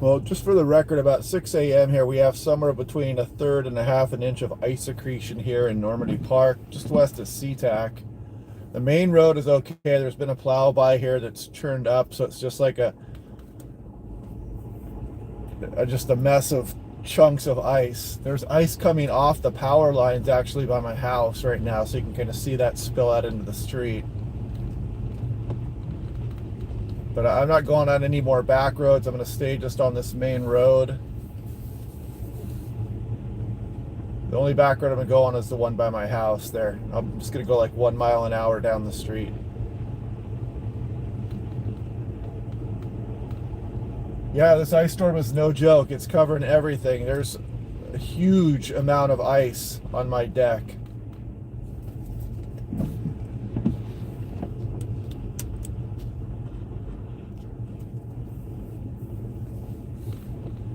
Well, just for the record, about 6 a.m. here, we have somewhere between 1/3 and 1/2 an inch of ice accretion here in Normandy Park, just west of SeaTac. The main road is okay. There's been a plow by here that's churned up, so it's just like just a mess of chunks of ice. There's ice coming off the power lines actually by my house right now, so you can kind of see that spill out into the street. But I'm not going on any more back roads. I'm going to stay just on this main road. The only back road I'm going to go on is the one by my house there. I'm just going to go like 1 mile an hour down the street. Yeah, this ice storm is no joke. It's covering everything. There's a huge amount of ice on my deck.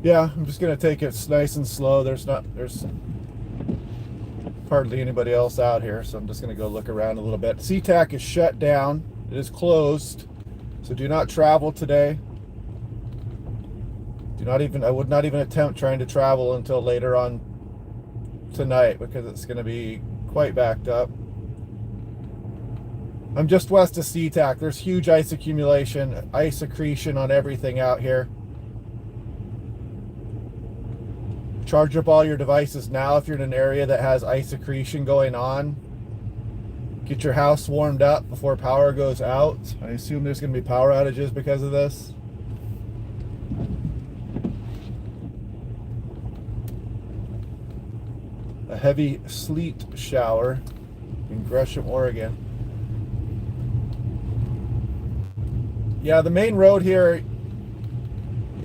Yeah, I'm just gonna take it nice and slow. There's hardly anybody else out here, so I'm just gonna go look around a little bit. SeaTac is shut down. It is closed, so do not travel today. I would not even attempt trying to travel until later on tonight because it's going to be quite backed up. I'm just west of SeaTac. There's huge ice accumulation, ice accretion on everything out here. Charge up all your devices now if you're in an area that has ice accretion going on. Get your house warmed up before power goes out. I assume there's going to be power outages because of this. A heavy sleet shower in Gresham, Oregon. Yeah, the main road here,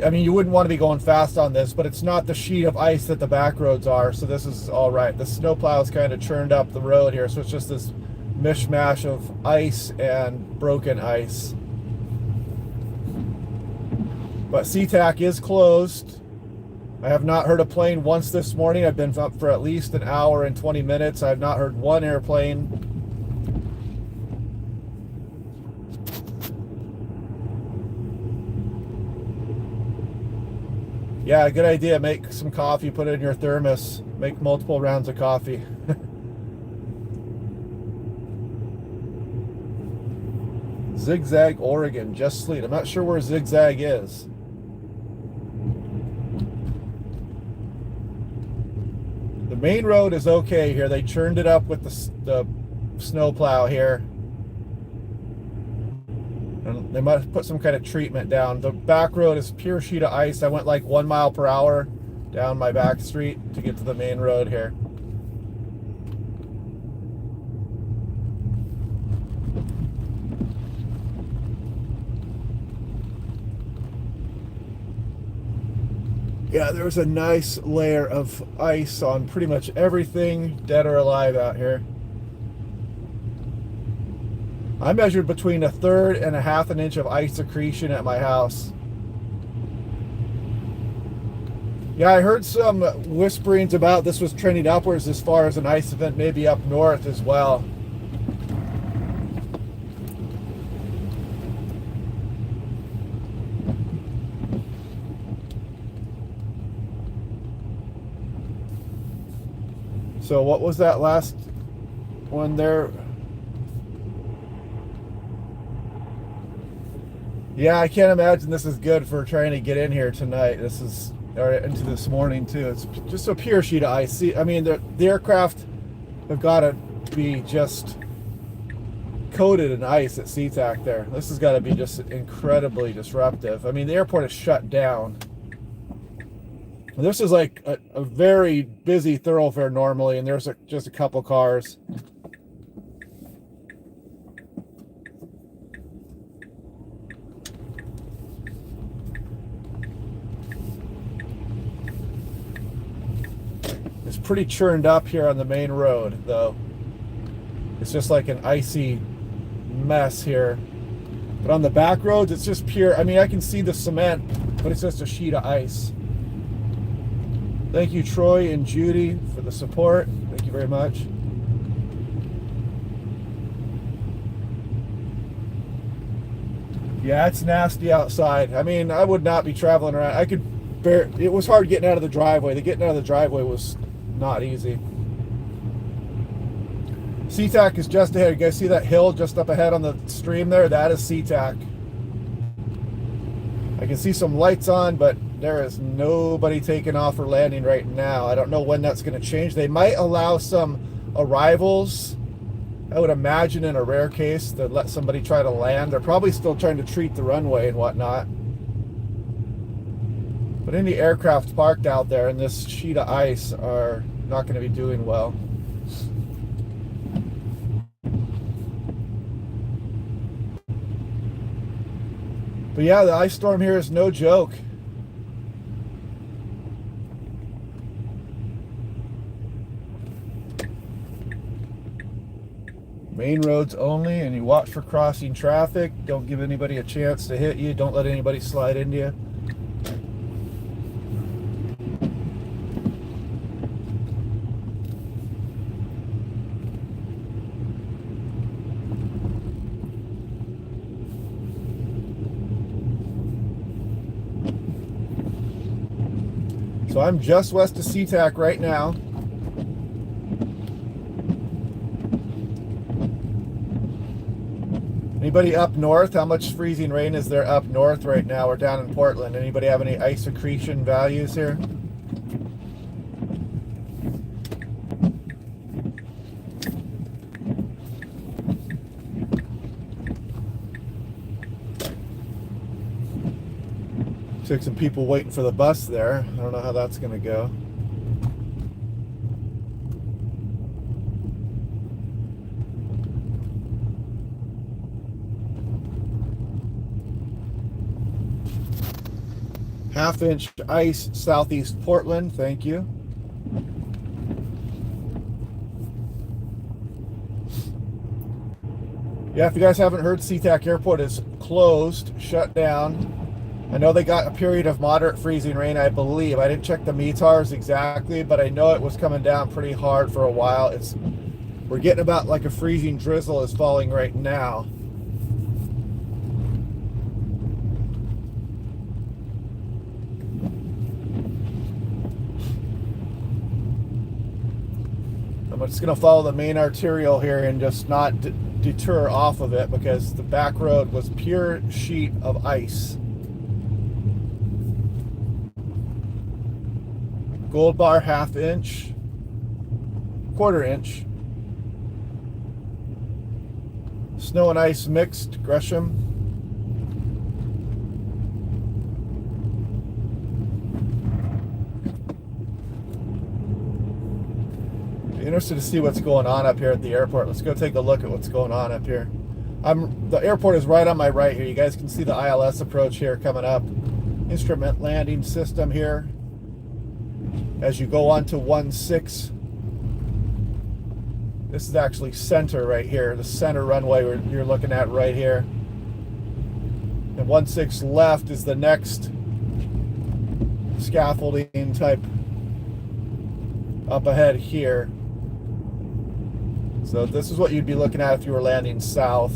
I mean, you wouldn't want to be going fast on this, but it's not the sheet of ice that the back roads are, so this is all right. The snowplow is kind of churned up the road here, so it's just this mishmash of ice and broken ice. But SeaTac is closed. I have not heard a plane once this morning. I've been up for at least an hour and 20 minutes. I have not heard one airplane. Yeah, good idea. Make some coffee, put it in your thermos. Make multiple rounds of coffee. Zigzag, Oregon, just sleet. I'm not sure where Zigzag is. The main road is okay here. They churned it up with the snowplow here. And they might have put some kind of treatment down. The back road is pure sheet of ice. I went like 1 mile per hour down my back street to get to the main road here. Yeah, there's a nice layer of ice on pretty much everything, dead or alive, out here. I measured between 1/3 and 1/2 an inch of ice accretion at my house. Yeah, I heard some whisperings about this was trending upwards as far as an ice event maybe up north as well. So what was that last one there? Yeah, I can't imagine this is good for trying to get in here tonight. This is, or into this morning too. It's just a pure sheet of ice. I mean, the aircraft have got to be just coated in ice at SeaTac there. This has got to be just incredibly disruptive. I mean, the airport is shut down. This is like a very busy thoroughfare normally, and there's just a couple cars. It's pretty churned up here on the main road, though. It's just like an icy mess here. But on the back roads, it's just pure. I mean, I can see the cement, but it's just a sheet of ice. Thank you, Troy and Judy, for the support. Thank you very much. Yeah, it's nasty outside. I mean, I would not be traveling around. I could it was hard getting out of the driveway. The getting out of the driveway was not easy. SeaTac is just ahead. You guys see that hill just up ahead on the stream there? That is SeaTac. I can see some lights on, but there is nobody taking off or landing right now. I don't know when that's going to change. They might allow some arrivals, I would imagine, in a rare case, to let somebody try to land. They're probably still trying to treat the runway and whatnot. But any aircraft parked out there in this sheet of ice are not going to be doing well. But yeah, the ice storm here is no joke. Main roads only, and you watch for crossing traffic. Don't give anybody a chance to hit you. Don't let anybody slide into you. So I'm just west of SeaTac right now. Anybody up north? How much freezing rain is there up north right now or down in Portland? Anybody have any ice accretion values here? Took some people waiting for the bus there. I don't know how that's going to go. Half-inch ice southeast Portland. Thank you. Yeah, if you guys haven't heard, SeaTac Airport is closed, shut down. I know they got a period of moderate freezing rain, I believe. I didn't check the METARs exactly, but I know it was coming down pretty hard for a while. We're getting about like a freezing drizzle is falling right now. I'm just going to follow the main arterial here and just not deter off of it, because the back road was pure sheet of ice. Gold bar, half inch, quarter inch. Snow and ice mixed, Gresham. Be interested to see what's going on up here at the airport. Let's go take a look at what's going on up here. The airport is right on my right here. You guys can see the ILS approach here coming up. Instrument landing system here. As you go on to 16, this is actually center right here, the center runway you're looking at right here. And 16 left is the next scaffolding type up ahead here. So this is what you'd be looking at if you were landing south,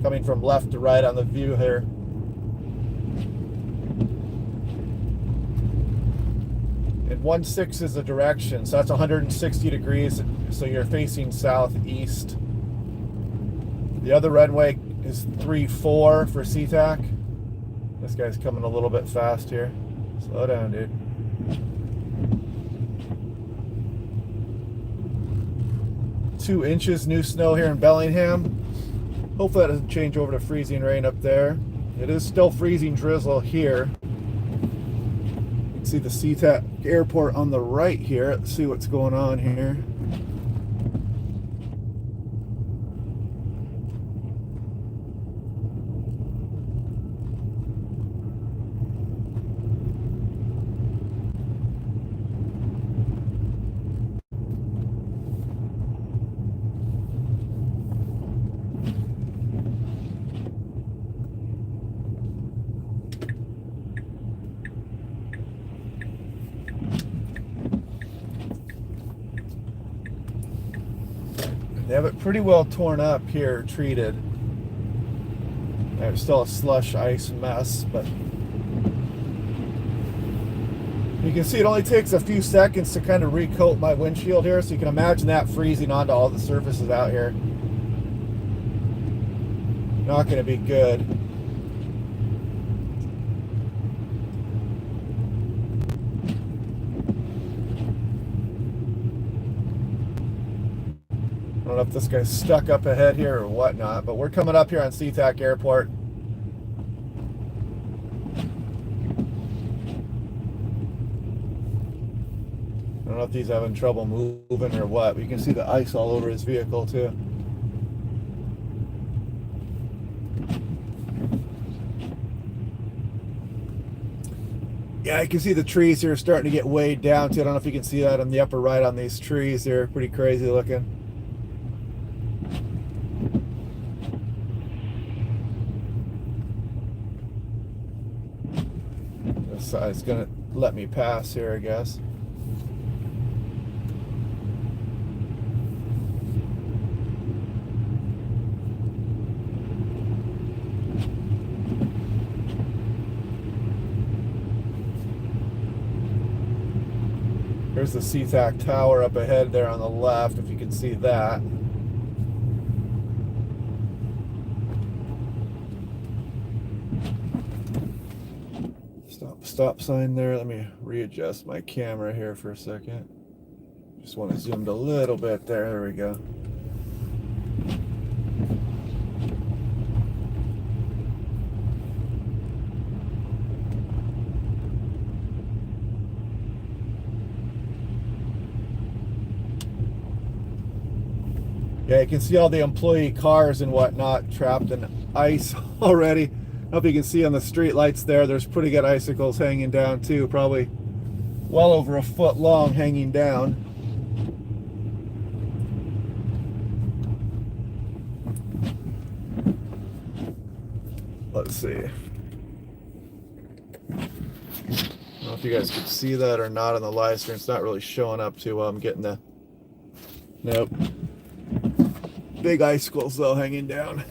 coming from left to right on the view here. And 16 is the direction, so that's 160 degrees, so you're facing southeast. The other runway is 34 for SeaTac. This guy's coming a little bit fast here. Slow down, dude. Two inches new snow here in Bellingham. Hopefully that doesn't change over to freezing rain up there. It is still freezing drizzle here. See the SeaTac airport on the right here. Let's see what's going on here. They have it pretty well torn up here, treated. There's still a slush ice mess, but You can see it only takes a few seconds to kind of recoat my windshield here, so you can imagine that freezing onto all the surfaces out here. Not going to be good. I don't know if this guy's stuck up ahead here or whatnot, but we're coming up here on SeaTac Airport. I don't know if he's having trouble moving or what, but you can see the ice all over his vehicle too. Yeah, I can see the trees here starting to get weighed down too. I don't know if you can see that on the upper right on these trees. They're pretty crazy looking. This side's gonna let me pass here, I guess. There's the SeaTac tower up ahead there on the left, if you can see that. Stop sign there. Let me readjust my camera here for a second. Just want to zoom a little bit there. There we go. Yeah, you can see all the employee cars and whatnot trapped in ice already. I don't know if you can see on the street lights there, there's pretty good icicles hanging down too, probably well over a foot long hanging down. Let's see. I don't know if you guys could see that or not on the live stream. It's not really showing up too well. I'm getting the... Nope. Big icicles though hanging down.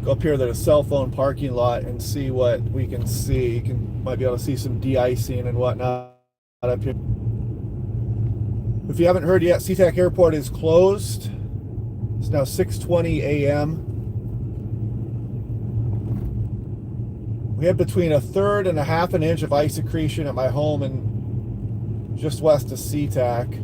Go up here to the cell phone parking lot and see what we can see. You might be able to see some de-icing and whatnot up here. If you haven't heard yet, SeaTac Airport is closed. It's now 6:20 a.m. We had between a third and a half an inch of ice accretion at my home in just west of SeaTac.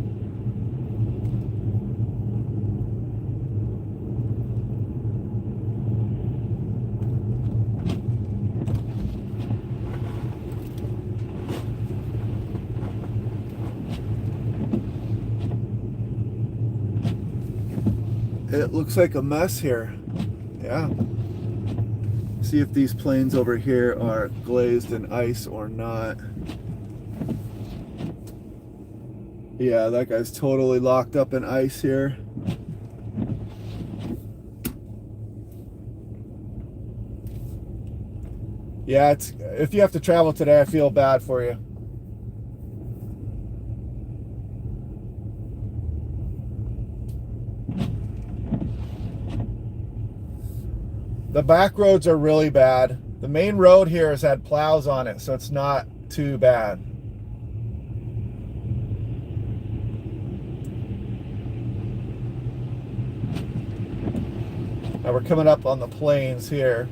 It looks like a mess here. Yeah. See if these planes over here are glazed in ice or not. Yeah, that guy's totally locked up in ice here. Yeah, if you have to travel today, I feel bad for you. The back roads are really bad. The main road here has had plows on it, so it's not too bad. Now we're coming up on the plains here.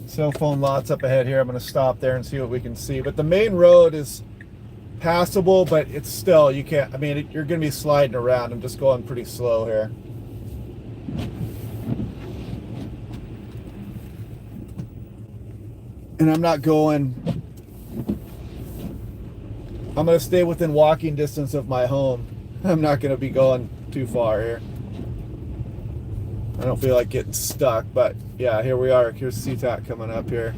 Cell phone lots up ahead here. I'm going to stop there and see what we can see. But the main road is passable, but it's still, you can't, I mean, you're going to be sliding around. I'm just going pretty slow here. And I'm not going, I'm going to stay within walking distance of my home. I'm not going to be going too far here. I don't feel like getting stuck, but yeah, here we are. Here's SeaTac coming up here.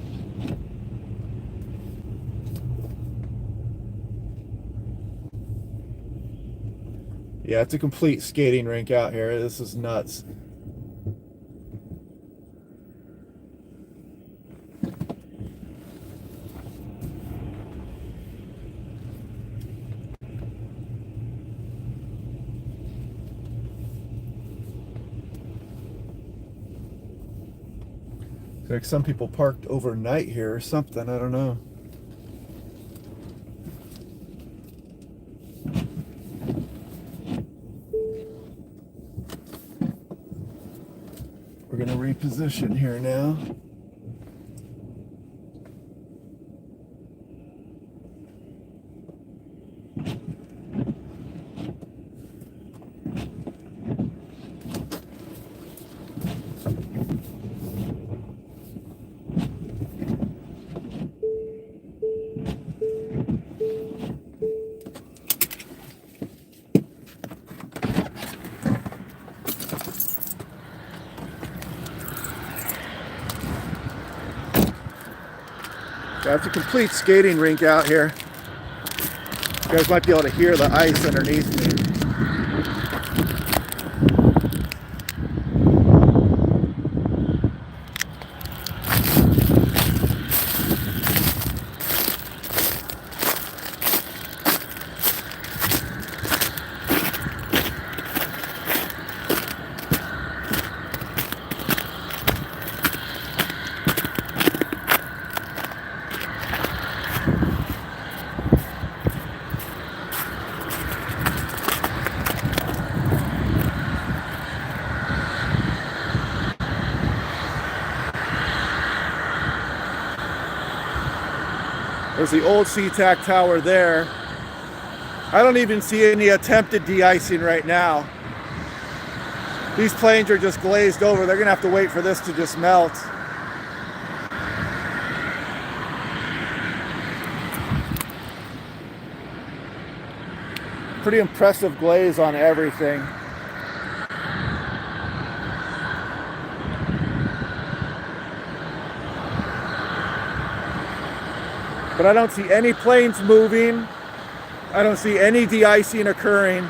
Yeah, it's a complete skating rink out here. This is nuts. Like some people parked overnight here or something, I don't know. We're gonna reposition here now. That's a complete skating rink out here. You guys might be able to hear the ice underneath me. There's the old SeaTac tower there. I don't even see any attempted de-icing right now. These planes are just glazed over. They're gonna have to wait for this to just melt. Pretty impressive glaze on everything. But I don't see any planes moving. I don't see any de-icing occurring.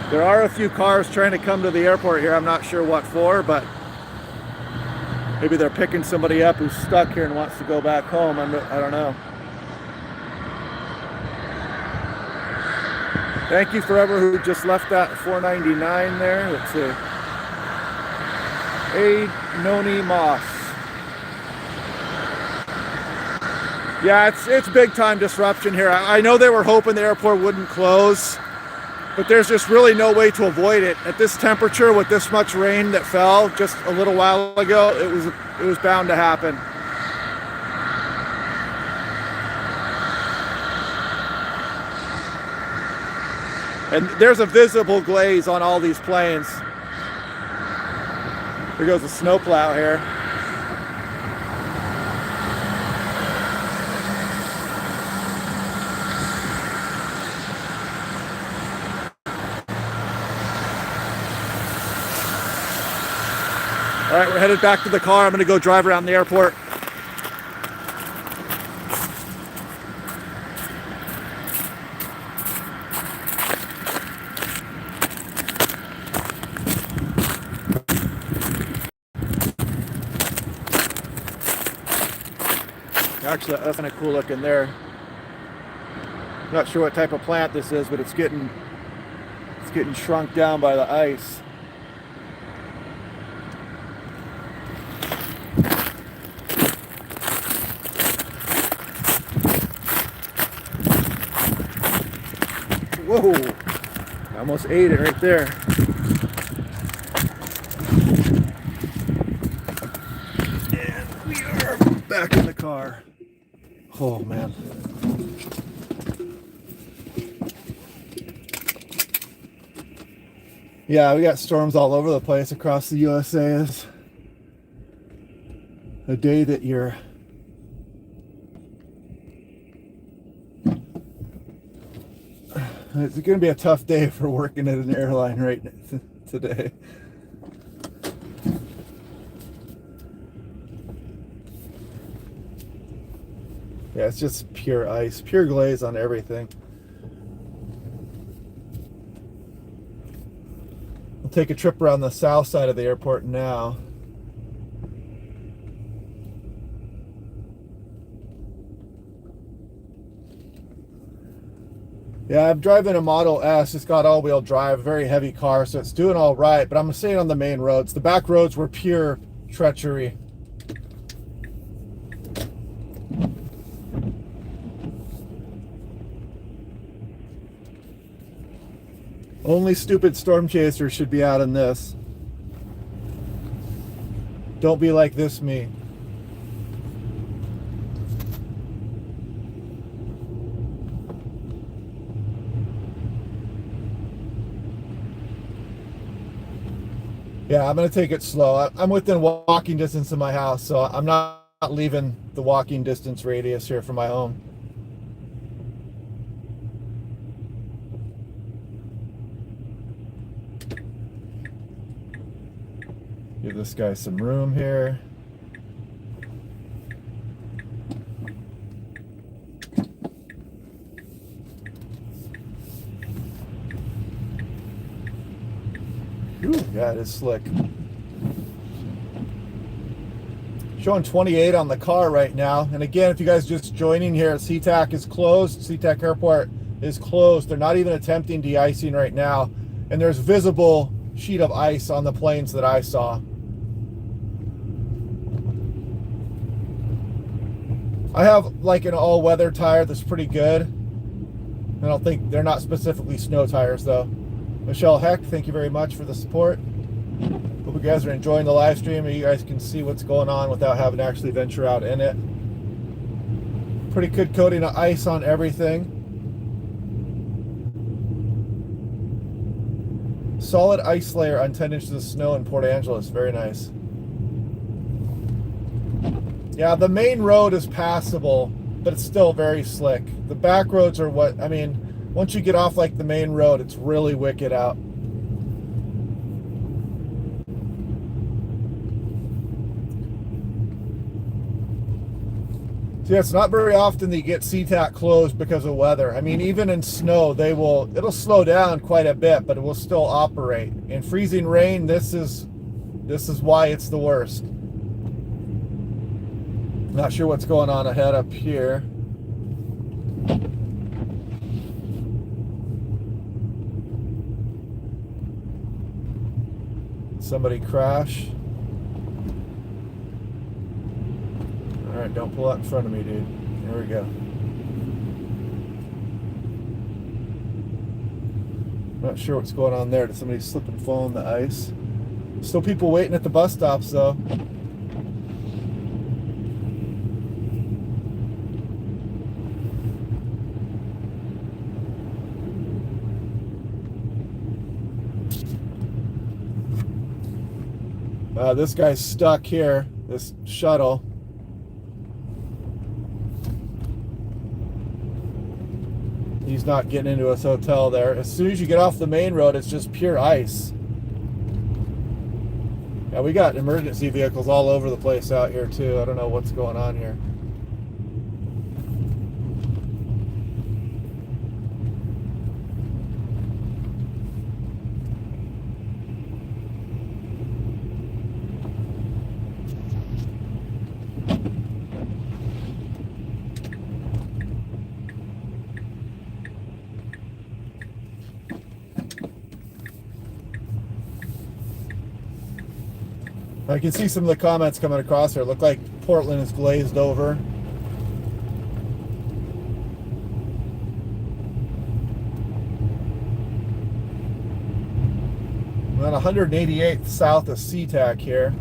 There are a few cars trying to come to the airport here. I'm not sure what for, but maybe they're picking somebody up who's stuck here and wants to go back home. I don't know. Thank you for everyone who just left that $4.99 there. Let's see. A Noni Moss. Yeah, it's big time disruption here. I know they were hoping the airport wouldn't close, but there's just really no way to avoid it. At this temperature with this much rain that fell just a little while ago, it was bound to happen. And there's a visible glaze on all these planes. There goes the snowplow here. All right, we're headed back to the car. I'm gonna go drive around the airport. Actually, that's kind of cool looking there. Not sure what type of plant this is, but it's getting shrunk down by the ice. Whoa! I almost ate it right there. And we are back in the car. Oh man. Yeah, we got storms all over the place across the USA. It's a day that it's going to be a tough day for working at an airline right today. Yeah, it's just pure ice, pure glaze on everything. We'll take a trip around the south side of the airport now. Yeah, I'm driving a Model S. It's got all-wheel drive, very heavy car, so it's doing all right. But I'm staying on the main roads. The back roads were pure treachery. Only stupid storm chasers should be out in this. Don't be like this me. Yeah, I'm going to take it slow. I'm within walking distance of my house, so I'm not leaving the walking distance radius here from my home. Give this guy some room here. Ooh, yeah, it is slick. Showing 28 on the car right now. And again, if you guys just joining here, SeaTac is closed. SeaTac Airport is closed. They're not even attempting de-icing right now. And there's visible sheet of ice on the planes that I saw. I have like an all-weather tire that's pretty good. I don't think they're not specifically snow tires though. Michelle Heck, thank you very much for the support. Hope you guys are enjoying the live stream and you guys can see what's going on without having to actually venture out in it. Pretty good coating of ice on everything. Solid ice layer on 10 inches of snow in Port Angeles. Very nice. Yeah, the main road is passable, but it's still very slick. The back roads are what, I mean, once you get off like the main road, it's really wicked out. So yeah, it's not very often that you get SeaTac closed because of weather. I mean, even in snow, it'll slow down quite a bit, but it will still operate. In freezing rain, this is why it's the worst. Not sure what's going on ahead up here. Somebody crash. All right, don't pull out in front of me, dude. There we go. Not sure what's going on there. Did somebody slip and fall on the ice? Still people waiting at the bus stops, though. This guy's stuck here, this shuttle. He's not getting into his hotel there. As soon as you get off the main road, it's just pure ice. Yeah, we got emergency vehicles all over the place out here too. I don't know what's going on here. I can see some of the comments coming across here. Look like Portland is glazed over. I'm on 188th south of SeaTac here.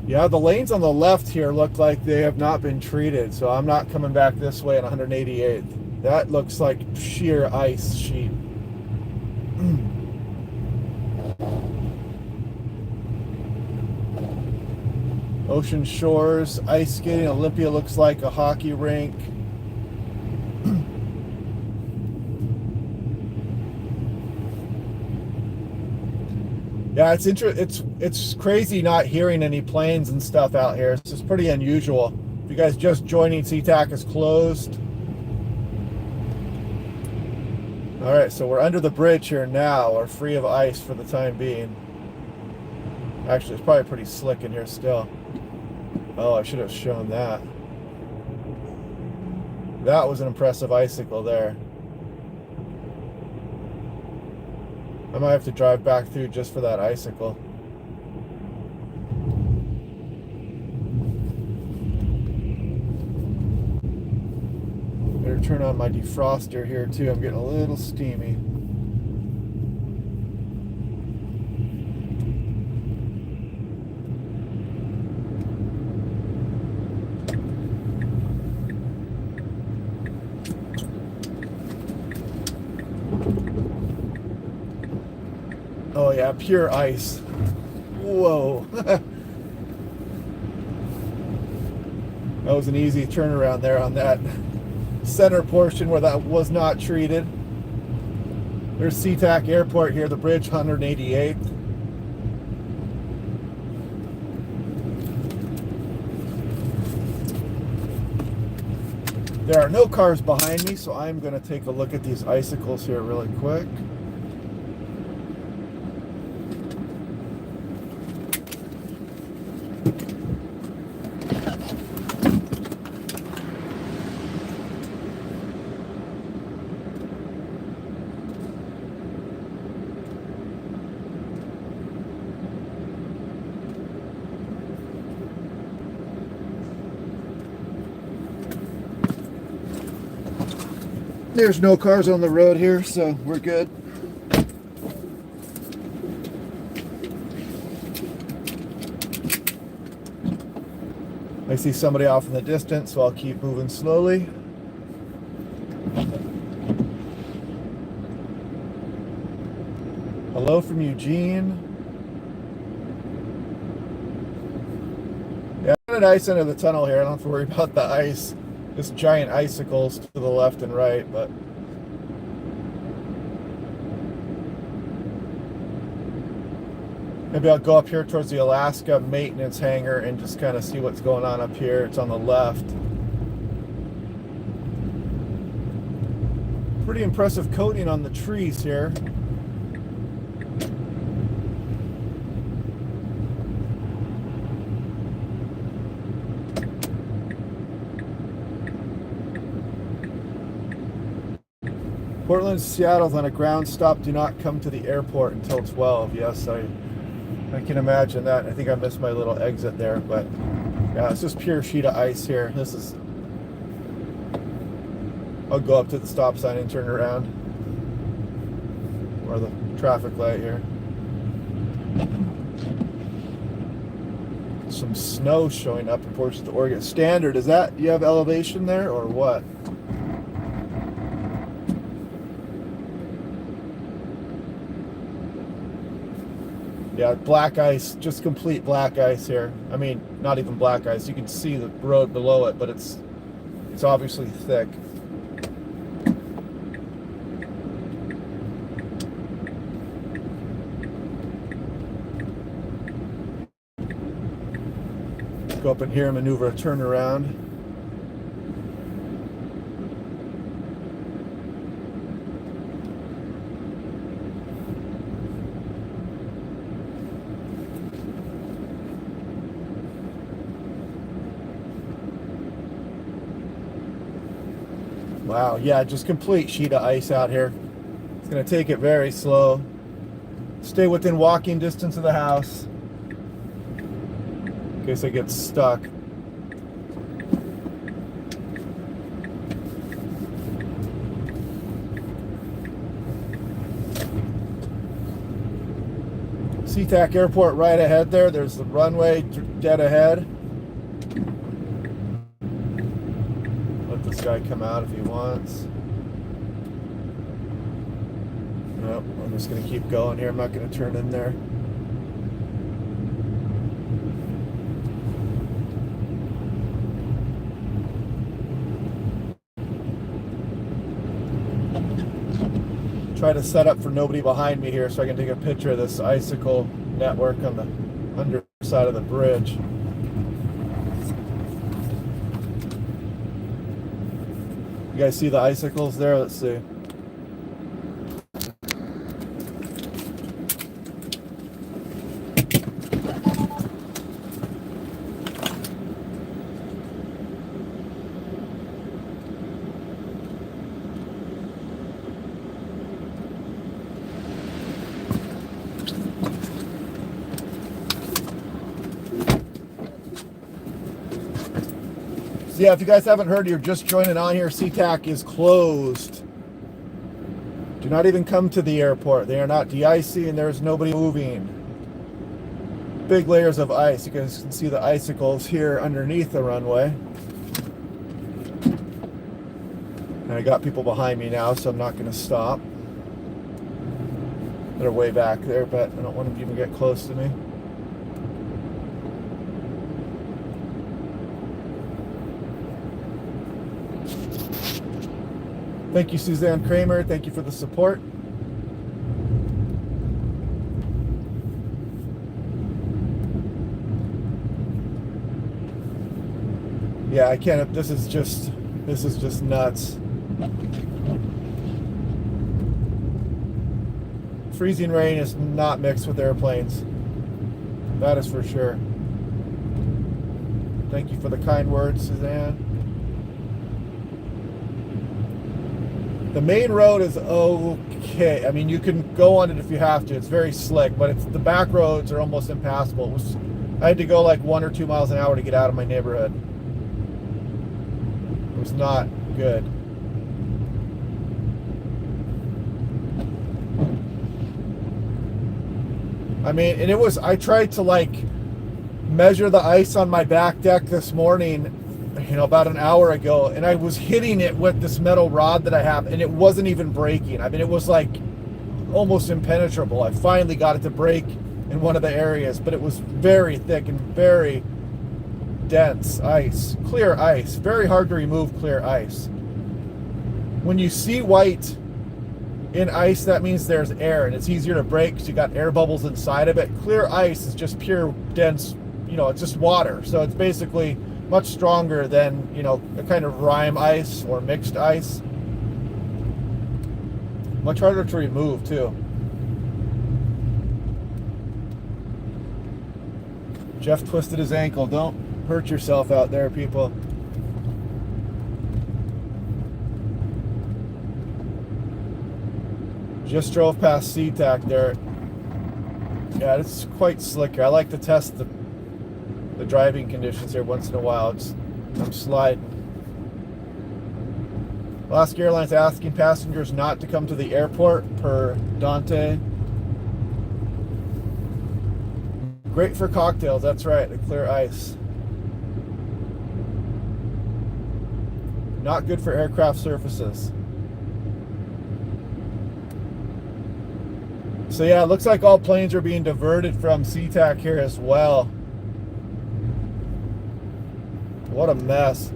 Yeah, the lanes on the left here look like they have not been treated, so I'm not coming back this way on 188th. That looks like sheer ice sheet. Ocean Shores, ice skating. Olympia looks like a hockey rink. Yeah, it's crazy not hearing any planes and stuff out here. It's just pretty unusual. If you guys just joining, SeaTac is closed. All right, so we're under the bridge here now. We're free of ice for the time being. Actually, it's probably pretty slick in here still. Oh, I should have shown that. That was an impressive icicle there. I might have to drive back through just for that icicle. Better turn on my defroster here too. I'm getting a little steamy. Oh yeah, pure ice. Whoa. That was an easy turnaround there on that center portion where that was not treated. There's SeaTac Airport here, the bridge 188th. There are no cars behind me, so I'm going to take a look at these icicles here really quick. There's no cars on the road here, so we're good. I see somebody off in the distance, so I'll keep moving slowly. Hello from Eugene. Yeah, I'm at ice into the tunnel here. I don't have to worry about the ice. Just giant icicles to the left and right, but maybe I'll go up here towards the Alaska maintenance hangar and just kind of see what's going on up here. It's on the left. Pretty impressive coating on the trees here. Portland, Seattle's on a ground stop. Do not come to the airport until 12. Yes, I can imagine that. I think I missed my little exit there, but yeah, it's just pure sheet of ice here. This is. I'll go up to the stop sign and turn around, or the traffic light here. Some snow showing up in portions of Oregon. Standard, is that? Do you have elevation there or what? Yeah, black ice, just complete black ice here. I mean, not even black ice. You can see the road below it, but it's obviously thick. Go up in here and maneuver a turnaround. Wow, yeah, just complete sheet of ice out here. It's going to take it very slow. Stay within walking distance of the house in case I get stuck. SeaTac Airport right ahead there. There's the runway dead ahead. This guy come out if he wants. Nope, I'm just going to keep going here. I'm not going to turn in there. Try to set up for nobody behind me here so I can take a picture of this icicle network on the underside of the bridge. You guys see the icicles there? Let's see. So yeah, if you guys haven't heard, you're just joining on here, SeaTac is closed. Do not even come to the airport. They are not de-icing and there's nobody moving. Big layers of ice. You guys can see the icicles here underneath the runway. And I got people behind me now, so I'm not going to stop. They're way back there, but I don't want them to even get close to me. Thank you, Suzanne Kramer. Thank you for the support. Yeah, I can't. This is just nuts. Freezing rain is not mixed with airplanes. That is for sure. Thank you for the kind words, Suzanne. The main road is okay. I mean, you can go on it if you have to. It's very slick, but the back roads are almost impassable. I had to go like 1 or 2 miles an hour to get out of my neighborhood. It was not good. I mean, and I tried to like measure the ice on my back deck this morning, about an hour ago, and I was hitting it with this metal rod that I have, and it wasn't even breaking. I mean, it was like almost impenetrable. I finally got it to break in one of the areas, but it was very thick and very dense ice, clear ice, very hard to remove clear ice. When you see white in ice, that means there's air, and it's easier to break because you got air bubbles inside of it. Clear ice is just pure dense, it's just water. So it's basically much stronger than, a kind of rime ice or mixed ice. Much harder to remove too. Jeff twisted his ankle. Don't hurt yourself out there, people. Just drove past SeaTac there. Yeah, it's quite slick here. I like to test the driving conditions here once in a while. I'm sliding. Alaska Airlines asking passengers not to come to the airport per Dante. Great for cocktails, that's right, the clear ice. Not good for aircraft surfaces. So yeah, it looks like all planes are being diverted from SeaTac here as well. What a mess.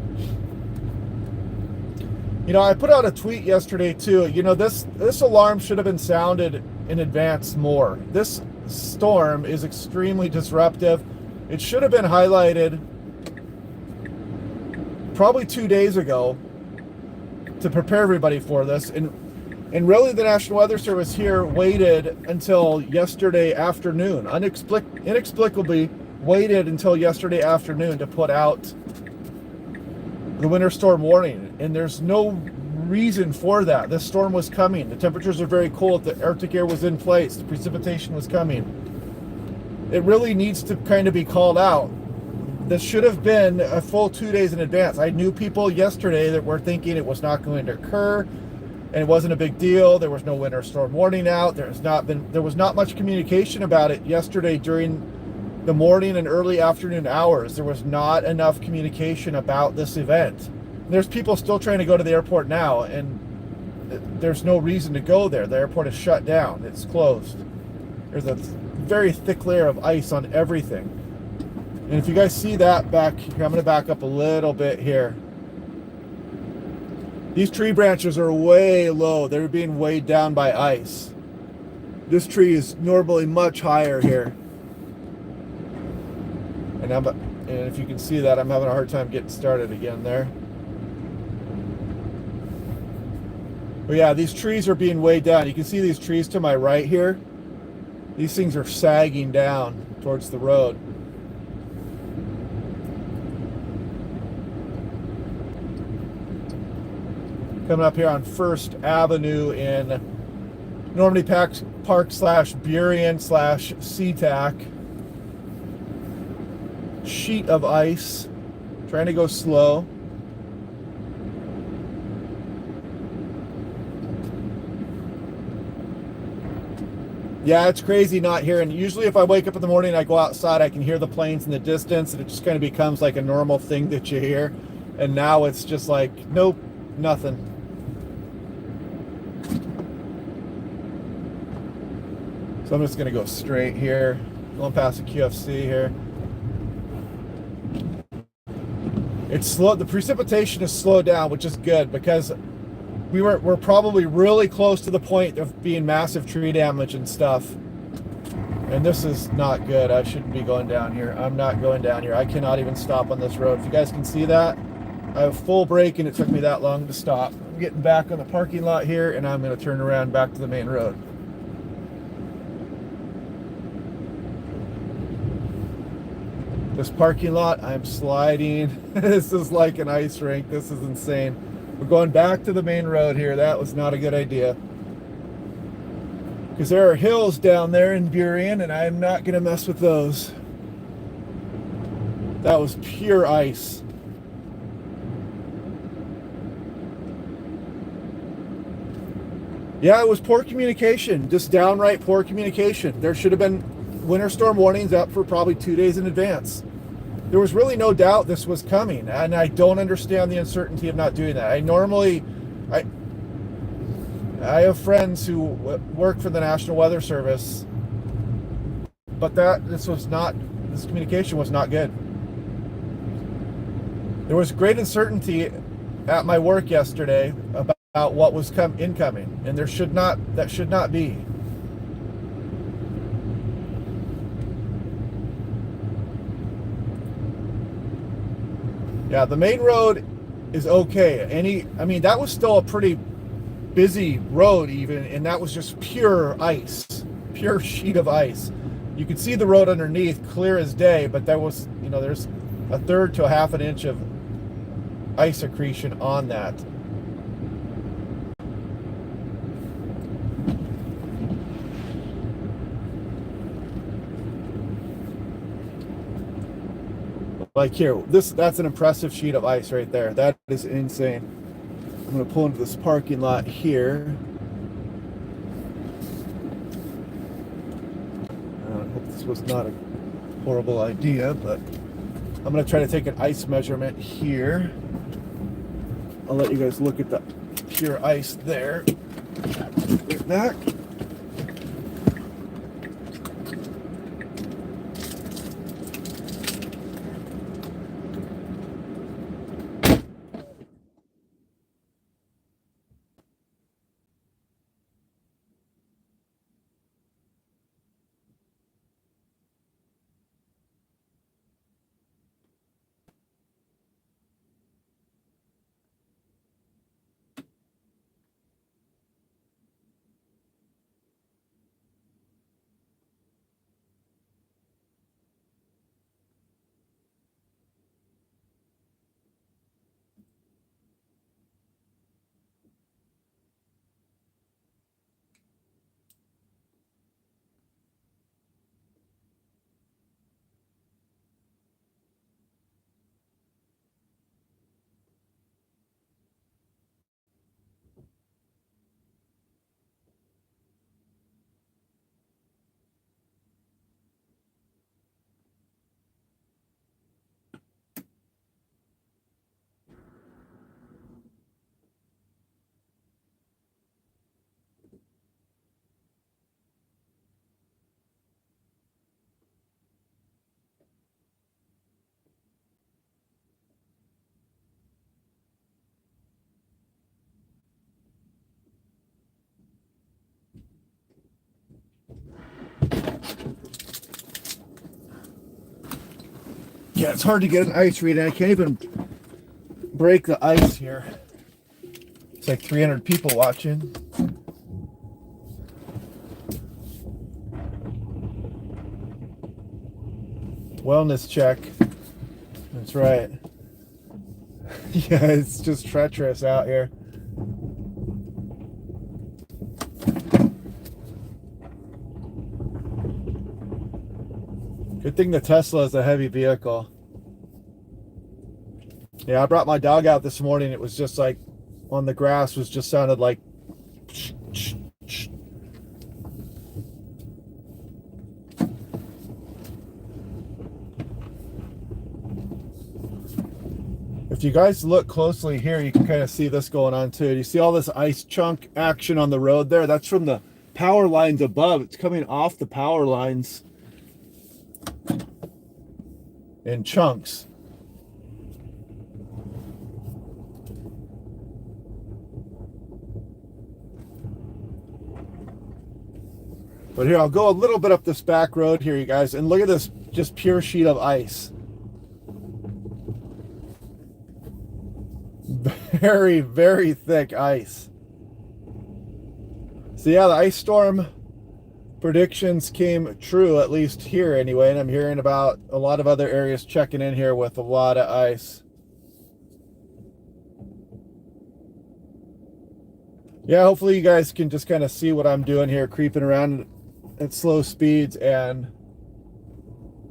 I put out a tweet yesterday too. This alarm should have been sounded in advance more. This storm is extremely disruptive. It should have been highlighted probably 2 days ago to prepare everybody for this. And really the National Weather Service here waited until yesterday afternoon. Inexplicably waited until yesterday afternoon to put out the winter storm warning, and there's no reason for that. This storm was coming. The temperatures are very cold. The Arctic air was in place. The precipitation was coming. It really needs to kind of be called out. This should have been a full 2 days in advance. I knew people yesterday that were thinking it was not going to occur, and it wasn't a big deal. There was no winter storm warning out. There was not much communication about it yesterday during the morning and early afternoon hours. There was not enough communication about this event. There's people still trying to go to the airport now, and there's no reason to go there. The airport is shut down. It's closed. There's a very thick layer of ice on everything. And if you guys see that back here, I'm going to back up a little bit here. These tree branches are way low. They're being weighed down by ice. This tree is normally much higher here. And if you can see that, I'm having a hard time getting started again there. But yeah, these trees are being weighed down. You can see these trees to my right here. These things are sagging down towards the road. Coming up here on First Avenue in Normandy Park / Burien / SeaTac. Sheet of ice, trying to go slow. Yeah, it's crazy not hearing. Usually if I wake up in the morning and I go outside, I can hear the planes in the distance, and it just kind of becomes like a normal thing that you hear. And now it's just like, nope, nothing. So I'm just going to go straight here, going past the QFC here. It's slow. The precipitation is slowed down, which is good, because we're probably really close to the point of being massive tree damage and stuff. And this is not good. I shouldn't be going down here. I'm not going down here. I cannot even stop on this road. If you guys can see that, I have full brake and it took me that long to stop. I'm getting back on the parking lot here, and I'm going to turn around back to the main road. This parking lot, I'm sliding. This is like an ice rink. This is insane. We're going back to the main road here. That was not a good idea, because there are hills down there in Burien, and I'm not going to mess with those. That was pure ice. Yeah, it was poor communication, just downright poor communication. There should have been winter storm warnings up for probably 2 days in advance. There was really no doubt this was coming, and I don't understand the uncertainty of not doing that. I have friends who work for the National Weather Service, but this communication was not good. There was great uncertainty at my work yesterday about what was incoming, and that should not be. Yeah, the main road is okay. That was still a pretty busy road even, and that was just pure ice, pure sheet of ice. You could see the road underneath clear as day, but there was, there's a third to a half an inch of ice accretion on that. Like here, that's an impressive sheet of ice right there. That is insane. I'm going to pull into this parking lot here. I hope this was not a horrible idea, but I'm going to try to take an ice measurement here. I'll let you guys look at the pure ice there. Get back. Yeah, it's hard to get an ice reading. I can't even break the ice here. It's like 300 people watching. Wellness check. That's right. Yeah, it's just treacherous out here. Good thing the Tesla is a heavy vehicle. Yeah, I brought my dog out this morning. It was just like on the grass, just sounded like If you guys look closely here, you can kind of see this going on too. You see all this ice chunk action on the road there? That's from the power lines above. It's coming off the power lines in chunks. But here, I'll go a little bit up this back road here, you guys, and look at this just pure sheet of ice. Very, very thick ice. So yeah, the ice storm predictions came true, at least here anyway, and I'm hearing about a lot of other areas checking in here with a lot of ice. Yeah, hopefully you guys can just kind of see what I'm doing here, creeping around at slow speeds and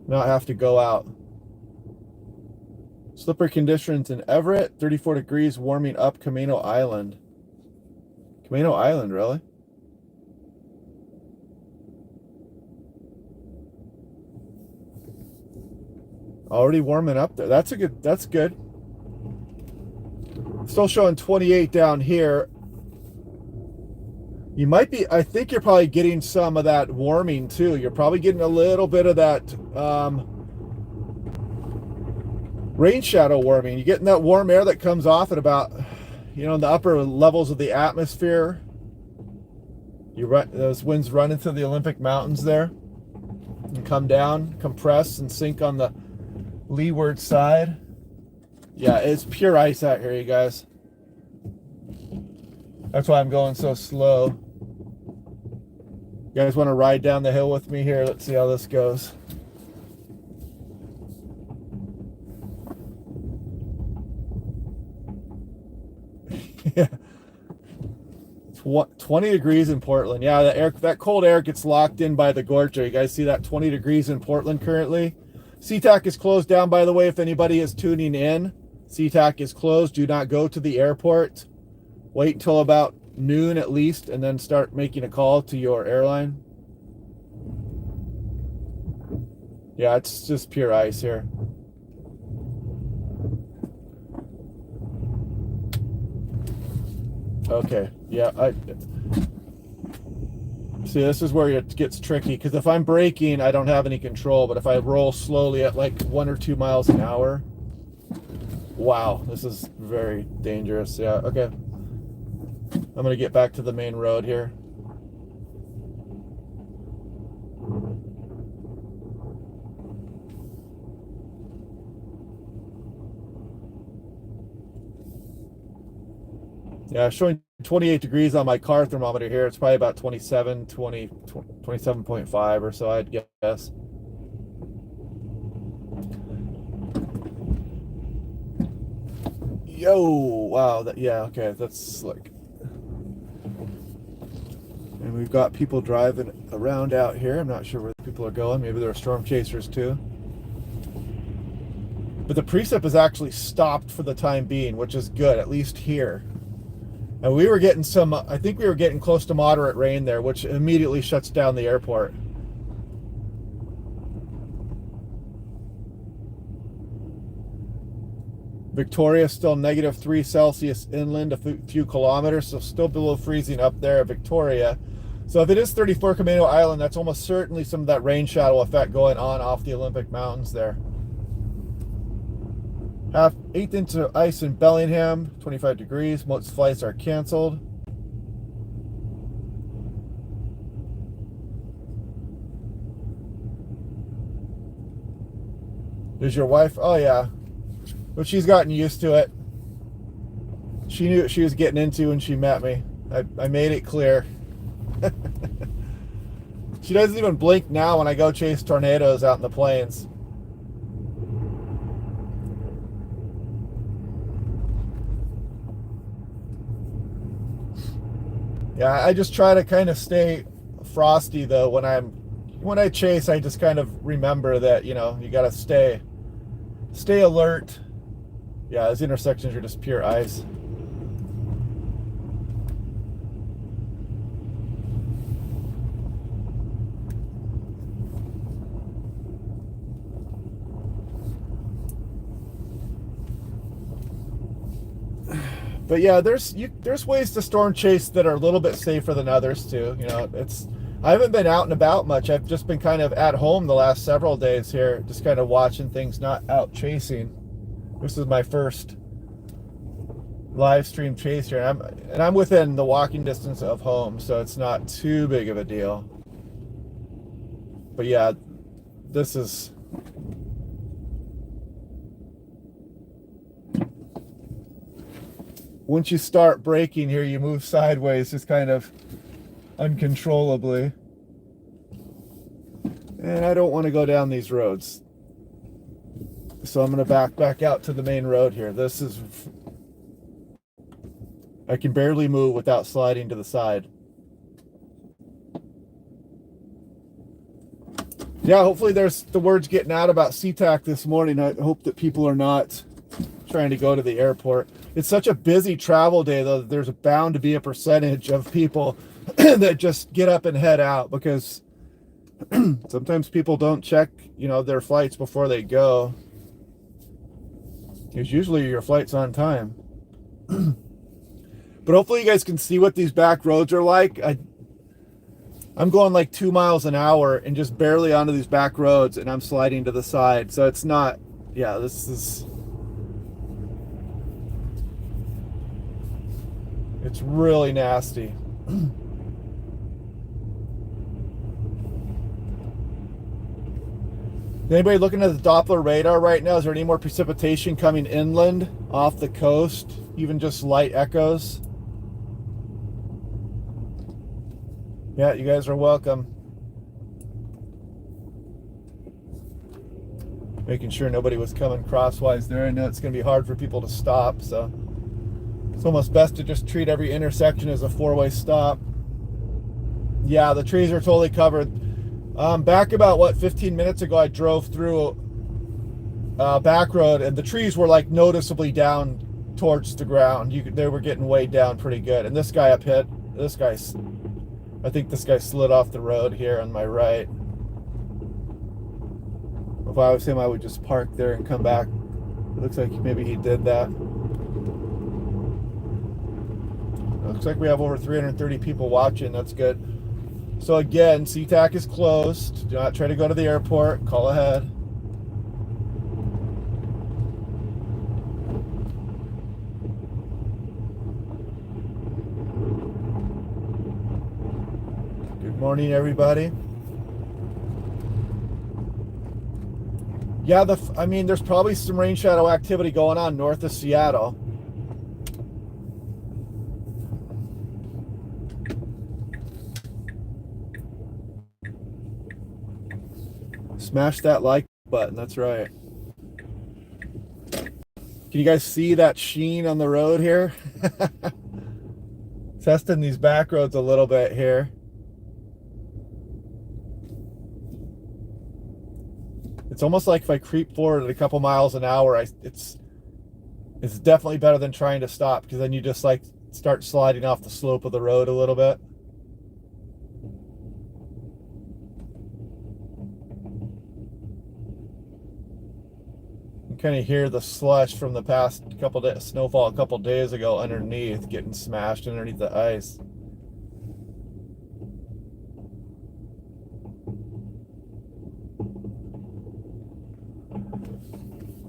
not have to go out. Slippery conditions in Everett, 34 degrees, warming up Camino Island. Camino Island, really? Already warming up there. That's good. Still showing 28 down here. You might be, I think you're probably getting some of that warming too. You're probably getting a little bit of that rain shadow warming. You're getting that warm air that comes off at about, you know, in the upper levels of the atmosphere. Those winds run into the Olympic Mountains there and come down, compress and sink on the leeward side. Yeah, it's pure ice out here, you guys. That's why I'm going so slow. You guys want to ride down the hill with me here? Let's see how this goes. Yeah. 20 degrees in Portland. Yeah, that cold air gets locked in by the gorge. You guys see that 20 degrees in Portland currently? SeaTac is closed down, by the way, if anybody is tuning in. SeaTac is closed. Do not go to the airport. Wait until about noon at least, and then start making a call to your airline. Yeah, it's just pure ice here. Okay, yeah, see, this is where it gets tricky, because if I'm braking, I don't have any control, but if I roll slowly at like 1 or 2 miles an hour, wow, this is very dangerous. Yeah, okay. I'm going to get back to the main road here. Yeah, showing 28 degrees on my car thermometer here. It's probably about 27.5 or so, I'd guess. Yo, wow, yeah, okay, that's slick. And we've got people driving around out here. I'm not sure where the people are going. Maybe they're storm chasers too. But the precip is actually stopped for the time being, which is good, at least here. And we were getting some, I think we were getting close to moderate rain there, which immediately shuts down the airport. Victoria still -3 Celsius inland, a few kilometers, so still below freezing up there at Victoria. So if it is 34 Camino Island, that's almost certainly some of that rain shadow effect going on off the Olympic Mountains there. 1/8 inch of ice in Bellingham, 25 degrees. Most flights are canceled. Is your wife? Oh yeah. But she's gotten used to it. She knew what she was getting into when she met me. I made it clear. She doesn't even blink now when I go chase tornadoes out in the plains. Yeah, I just try to kind of stay frosty though. When I chase, I just kind of remember that, you know, you gotta stay alert. Yeah, those intersections are just pure ice. But yeah, there's ways to storm chase that are a little bit safer than others too. You know, I haven't been out and about much. I've just been kind of at home the last several days here, just kind of watching things, not out chasing. This is my first live stream chase here, and I'm within the walking distance of home, so it's not too big of a deal. But yeah, this is once you start braking here, you move sideways just kind of uncontrollably. And I don't want to go down these roads. So I'm going to back out to the main road here. This is, I can barely move without sliding to the side. Yeah, hopefully there's the word's getting out about SeaTac this morning. I hope that people are not trying to go to the airport. It's such a busy travel day, though, that there's bound to be a percentage of people that just get up and head out, because sometimes people don't check, you know, their flights before they go. Because usually your flight's on time. But hopefully you guys can see what these back roads are like. I'm going like 2 miles an hour and just barely onto these back roads, and I'm sliding to the side. So it's not, yeah, this is, it's really nasty. Anybody looking at the Doppler radar right now? Is there any more precipitation coming inland off the coast? Even just light echoes? Yeah, you guys are welcome. Making sure nobody was coming crosswise there. I know it's going to be hard for people to stop, so it's almost best to just treat every intersection as a four-way stop. Yeah, the trees are totally covered. Back about, what, 15 minutes ago, I drove through a back road, and the trees were like noticeably down towards the ground. They were getting weighed down pretty good. And this guy up hit, I think this guy slid off the road here on my right. If I was him, I would just park there and come back. It looks like maybe he did that. Looks like we have over 330 people watching. That's good. So again, SeaTac is closed. Do not try to go to the airport. Call ahead. Good morning, everybody. Yeah, I mean, there's probably some rain shadow activity going on north of Seattle. Smash that like button, that's right. Can you guys see that sheen on the road here? Testing these back roads a little bit here. It's almost like if I creep forward at a couple miles an hour, it's definitely better than trying to stop, because then you just like start sliding off the slope of the road a little bit. Kind of hear the slush from the past couple days, snowfall a couple days ago underneath, getting smashed underneath the ice.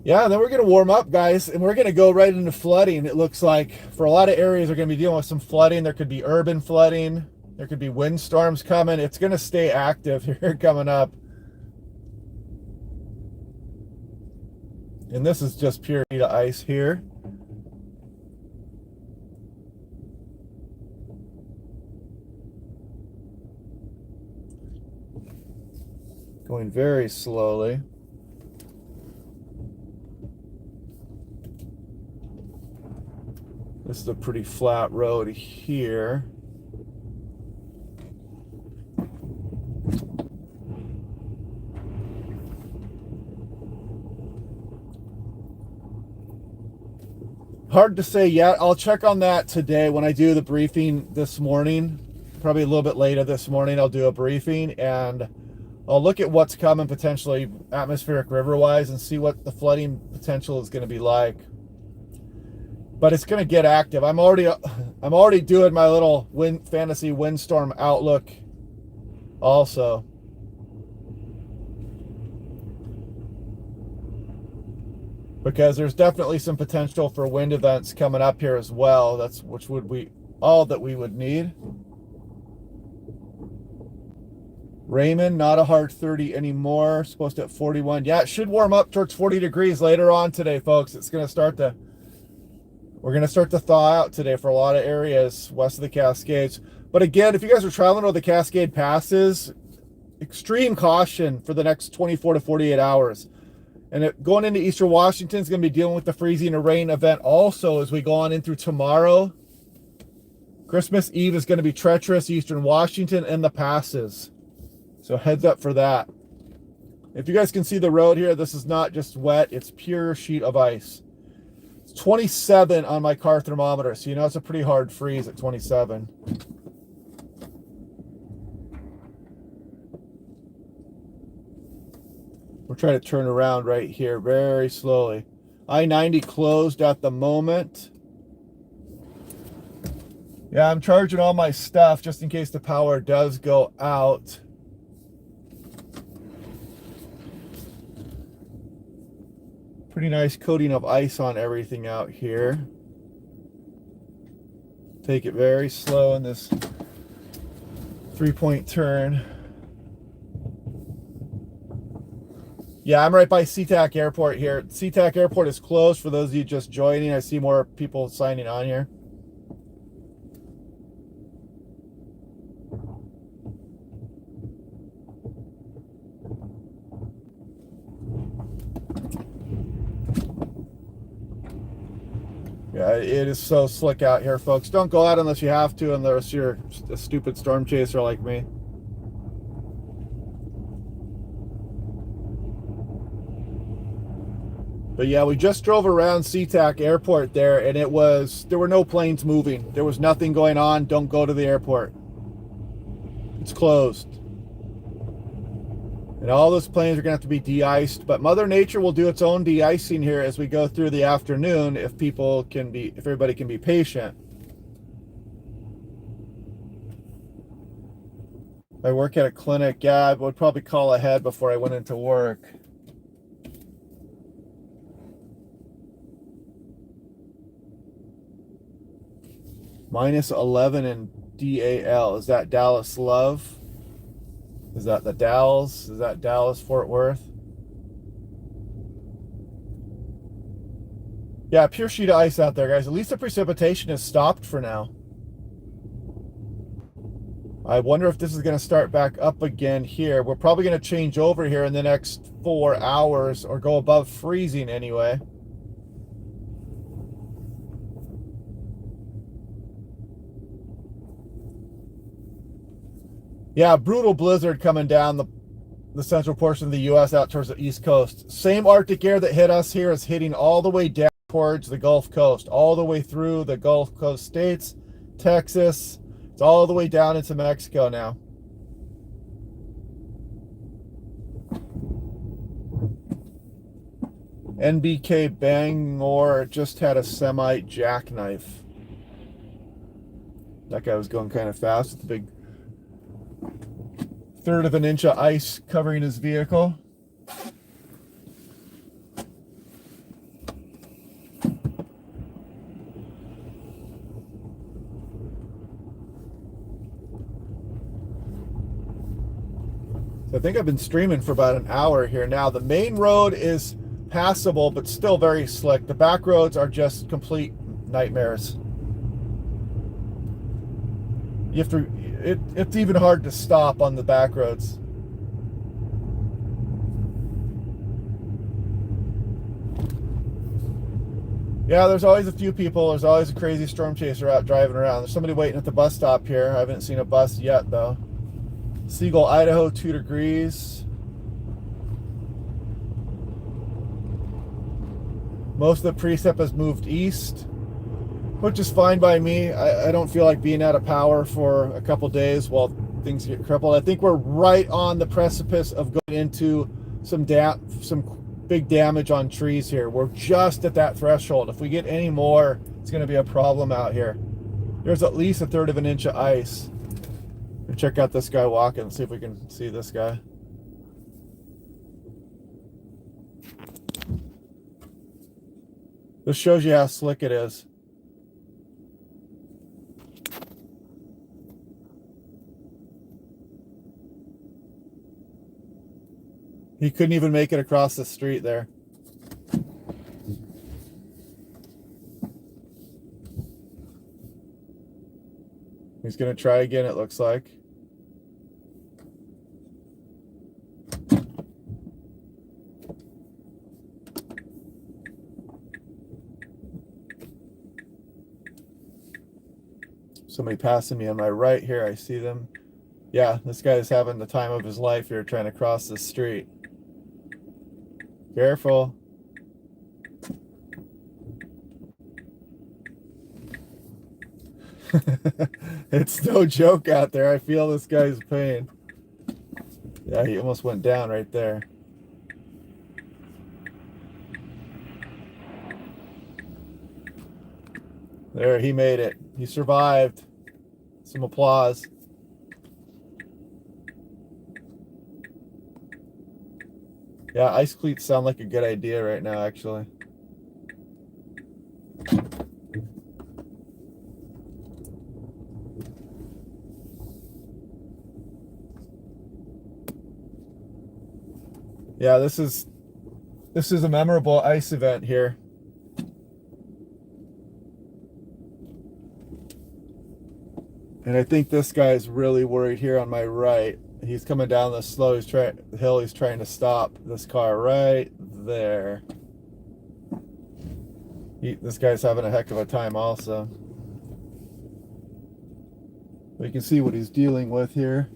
Yeah, then we're going to warm up, guys, and we're going to go right into flooding. It looks like for a lot of areas, we're going to be dealing with some flooding. There could be urban flooding. There could be windstorms coming. It's going to stay active here coming up. And this is just pure sheet of ice here. Going very slowly. This is a pretty flat road here. Hard to say yet. I'll check on that today when I do the briefing this morning. Probably a little bit later this morning, I'll do a briefing, and I'll look at what's coming potentially atmospheric river-wise and see what the flooding potential is going to be like. but it's going to get active. I'm already doing my little fantasy windstorm outlook also. Because there's definitely some potential for wind events coming up here as well. That's all that we would need. Raymond, not a hard 30 anymore. Supposed to at 41. Yeah, it should warm up towards 40 degrees later on today, folks. We're going to start to thaw out today for a lot of areas west of the Cascades. But again, if you guys are traveling over the Cascade passes, extreme caution for the next 24 to 48 hours. And going into Eastern Washington is going to be dealing with the freezing and rain event also as we go on in through tomorrow. Christmas Eve is going to be treacherous, Eastern Washington and the passes. So heads up for that. If you guys can see the road here, this is not just wet, it's pure sheet of ice. It's 27 on my car thermometer, so you know it's a pretty hard freeze at 27. We're trying to turn around right here very slowly. I-90 closed at the moment. Yeah, I'm charging all my stuff just in case the power does go out. Pretty nice coating of ice on everything out here. Take it very slow in this 3-point turn. Yeah, I'm right by SeaTac Airport here. SeaTac Airport is closed for those of you just joining. I see more people signing on here. Yeah, it is so slick out here, folks. Don't go out unless you have to, unless you're a stupid storm chaser like me. But yeah, we just drove around SeaTac Airport there, and there were no planes moving. There was nothing going on. Don't go to the airport. It's closed. And all those planes are going to have to be de-iced, but Mother Nature will do its own de-icing here as we go through the afternoon if everybody can be patient. I work at a clinic. Yeah, I would probably call ahead before I went into work. Minus 11 in DAL. Is that Dallas Love? Is that the Dalles? Is that Dallas Fort Worth? Yeah, pure sheet of ice out there, guys. At least the precipitation is stopped for now. I wonder if this is going to start back up again here. We're probably going to change over here in the next 4 hours or go above freezing anyway. Yeah, brutal blizzard coming down the central portion of the U.S. out towards the East Coast. Same Arctic air that hit us here is hitting all the way down towards the Gulf Coast, all the way through the Gulf Coast states, Texas. It's all the way down into Mexico now. NBK Bangor just had a semi jackknife. That guy was going kind of fast with the big 1/3 of an inch of ice covering his vehicle. So I think I've been streaming for about an hour here now. The main road is passable, but still very slick. The back roads are just complete nightmares. It's even hard to stop on the back roads. Yeah, there's always a few people. There's always a crazy storm chaser out driving around. There's somebody waiting at the bus stop here. I haven't seen a bus yet, though. Icicle, Idaho, 2 degrees. Most of the precip has moved east, which is fine by me. I don't feel like being out of power for a couple days while things get crippled. I think we're right on the precipice of going into some big damage on trees here. We're just at that threshold. If we get any more, it's going to be a problem out here. There's at least 1/3 of an inch of ice. Check out this guy walking and see if we can see this guy. This shows you how slick it is. He couldn't even make it across the street there. He's going to try again, it looks like. Somebody passing me on my right here. I see them. Yeah, this guy is having the time of his life here trying to cross this street. Careful. It's no joke out there. I feel this guy's pain. Yeah, he almost went down right there. There, he made it. He survived. Some applause. Yeah, ice cleats sound like a good idea right now, actually. Yeah, this is a memorable ice event here. And I think this guy's really worried here on my right. He's coming down the slow. The hill. He's trying to stop this car right there. This guy's having a heck of a time also. You can see what he's dealing with here.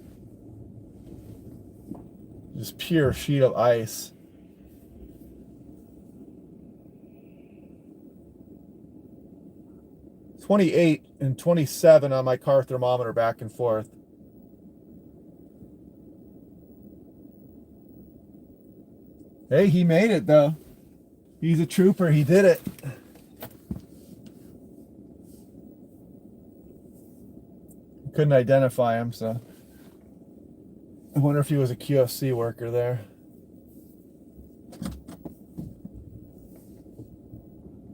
Just pure sheet of ice. .28 and 27 on my car thermometer back and forth. Hey, he made it though. He's a trooper. He did it. Couldn't identify him, so I wonder if he was a QFC worker there.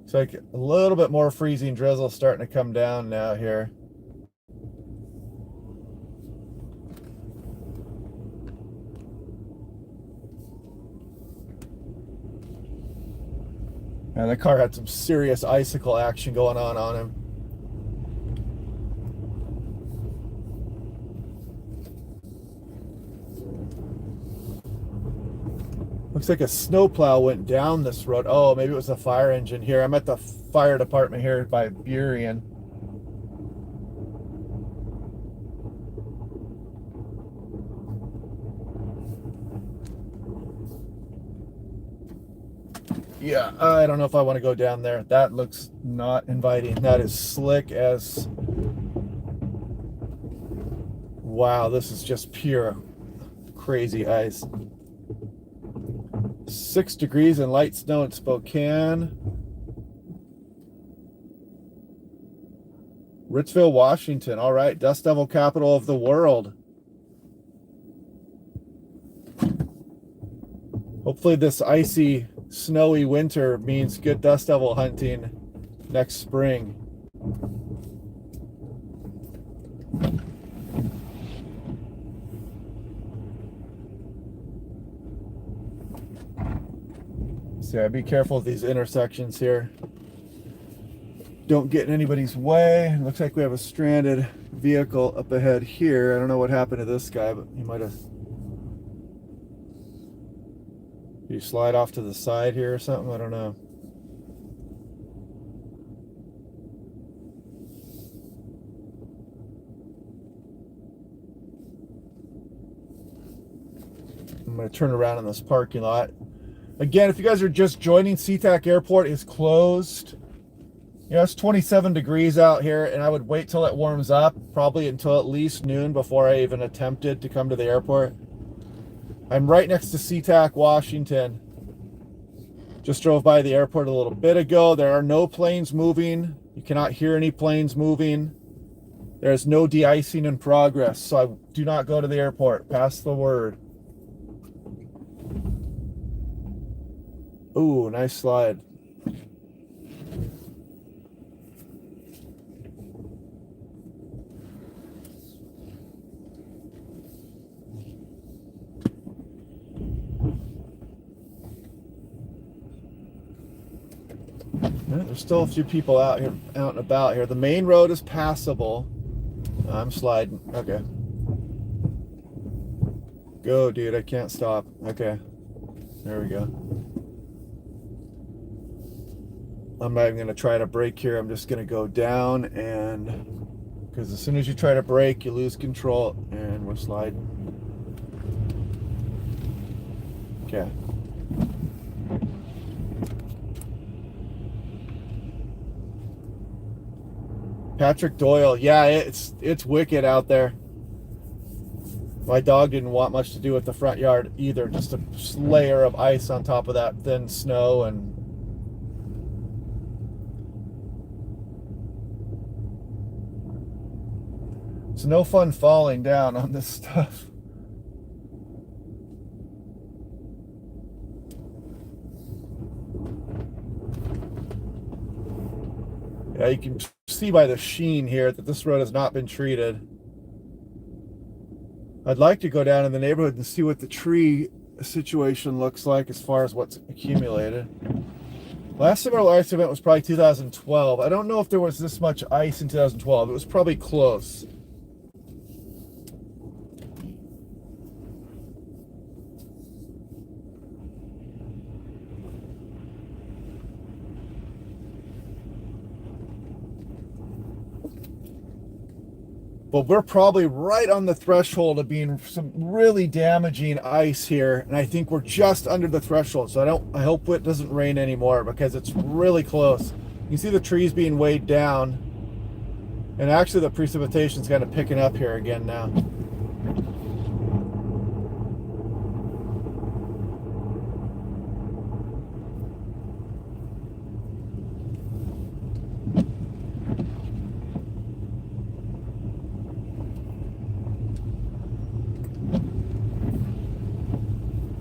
It's like a little bit more freezing drizzle starting to come down now here. And the car had some serious icicle action going on him. Looks like a snowplow went down this road. Oh, maybe it was a fire engine here. I'm at the fire department here by Burien. Yeah, I don't know if I want to go down there. That looks not inviting. That is slick as... Wow, this is just pure crazy ice. 6 degrees and light snow in Spokane. Ritzville, Washington. All right, dust devil capital of the world. Hopefully this icy, snowy winter means good dust devil hunting next spring. So yeah, be careful with these intersections here. Don't get in anybody's way. It looks like we have a stranded vehicle up ahead here. I don't know what happened to this guy, but he might have... Did you slide off to the side here or something? I don't know. I'm going to turn around in this parking lot. Again, if you guys are just joining, SeaTac Airport is closed. You know, it's 27 degrees out here, and I would wait till it warms up, probably until at least noon before I even attempted to come to the airport. I'm right next to SeaTac, Washington. Just drove by the airport a little bit ago. There are no planes moving. You cannot hear any planes moving. There's no de-icing in progress, so I do not go to the airport. Pass the word. Ooh, nice slide. There's still a few people out here, out and about here. The main road is passable. I'm sliding. Okay. Go, dude. I can't stop. Okay. There we go. I'm not even going to try to brake here. I'm just going to go down, and because as soon as you try to brake, you lose control, and we're sliding. Okay. Patrick Doyle. Yeah, it's wicked out there. My dog didn't want much to do with the front yard either. Just a layer of ice on top of that thin snow, and it's no fun falling down on this stuff. Yeah, you can see by the sheen here that this road has not been treated. I'd like to go down in the neighborhood and see what the tree situation looks like as far as what's accumulated. Last summer ice event was probably 2012. I don't know if there was this much ice in 2012. It was probably close. But we're probably right on the threshold of being some really damaging ice here, and I think we're just under the threshold. So I hope it doesn't rain anymore, because it's really close. You see the trees being weighed down, and actually the precipitation's kind of picking up here again now.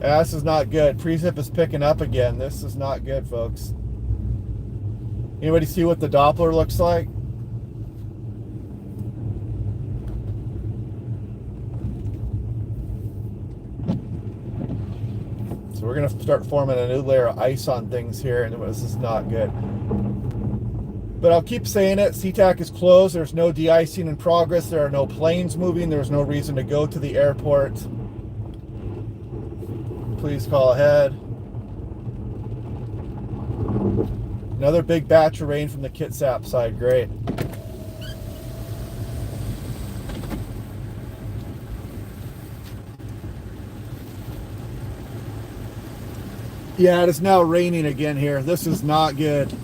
Yeah, this is not good. Precip is picking up again. This is not good, folks. Anybody see what the Doppler looks like? So we're going to start forming a new layer of ice on things here, and this is not good. But I'll keep saying it. SeaTac is closed. There's no de-icing in progress. There are no planes moving. There's no reason to go to the airport. Please call ahead. Another big batch of rain from the Kitsap side. Great. Yeah, it is now raining again here. This is not good. So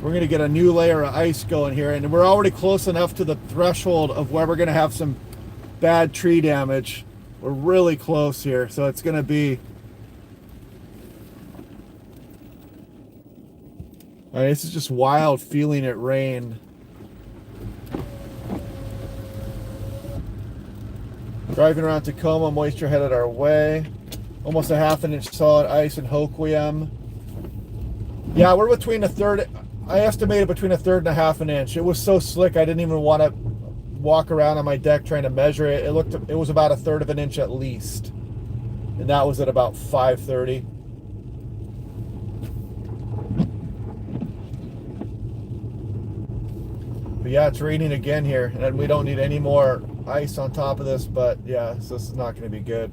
we're going to get a new layer of ice going here, and we're already close enough to the threshold of where we're going to have some bad tree damage. We're really close here, so it's going to be, I mean, this is just wild feeling it rain. Driving around Tacoma, moisture headed our way. Almost a half an inch solid ice in Hoquiam. Yeah, we're between a third, I estimated between a third and a half an inch. It was so slick I didn't even want to walk around on my deck trying to measure it. It was about a third of an inch at least, and that was at about 5:30. But yeah, it's raining again here, and we don't need any more ice on top of this. But yeah, so this is not going to be good.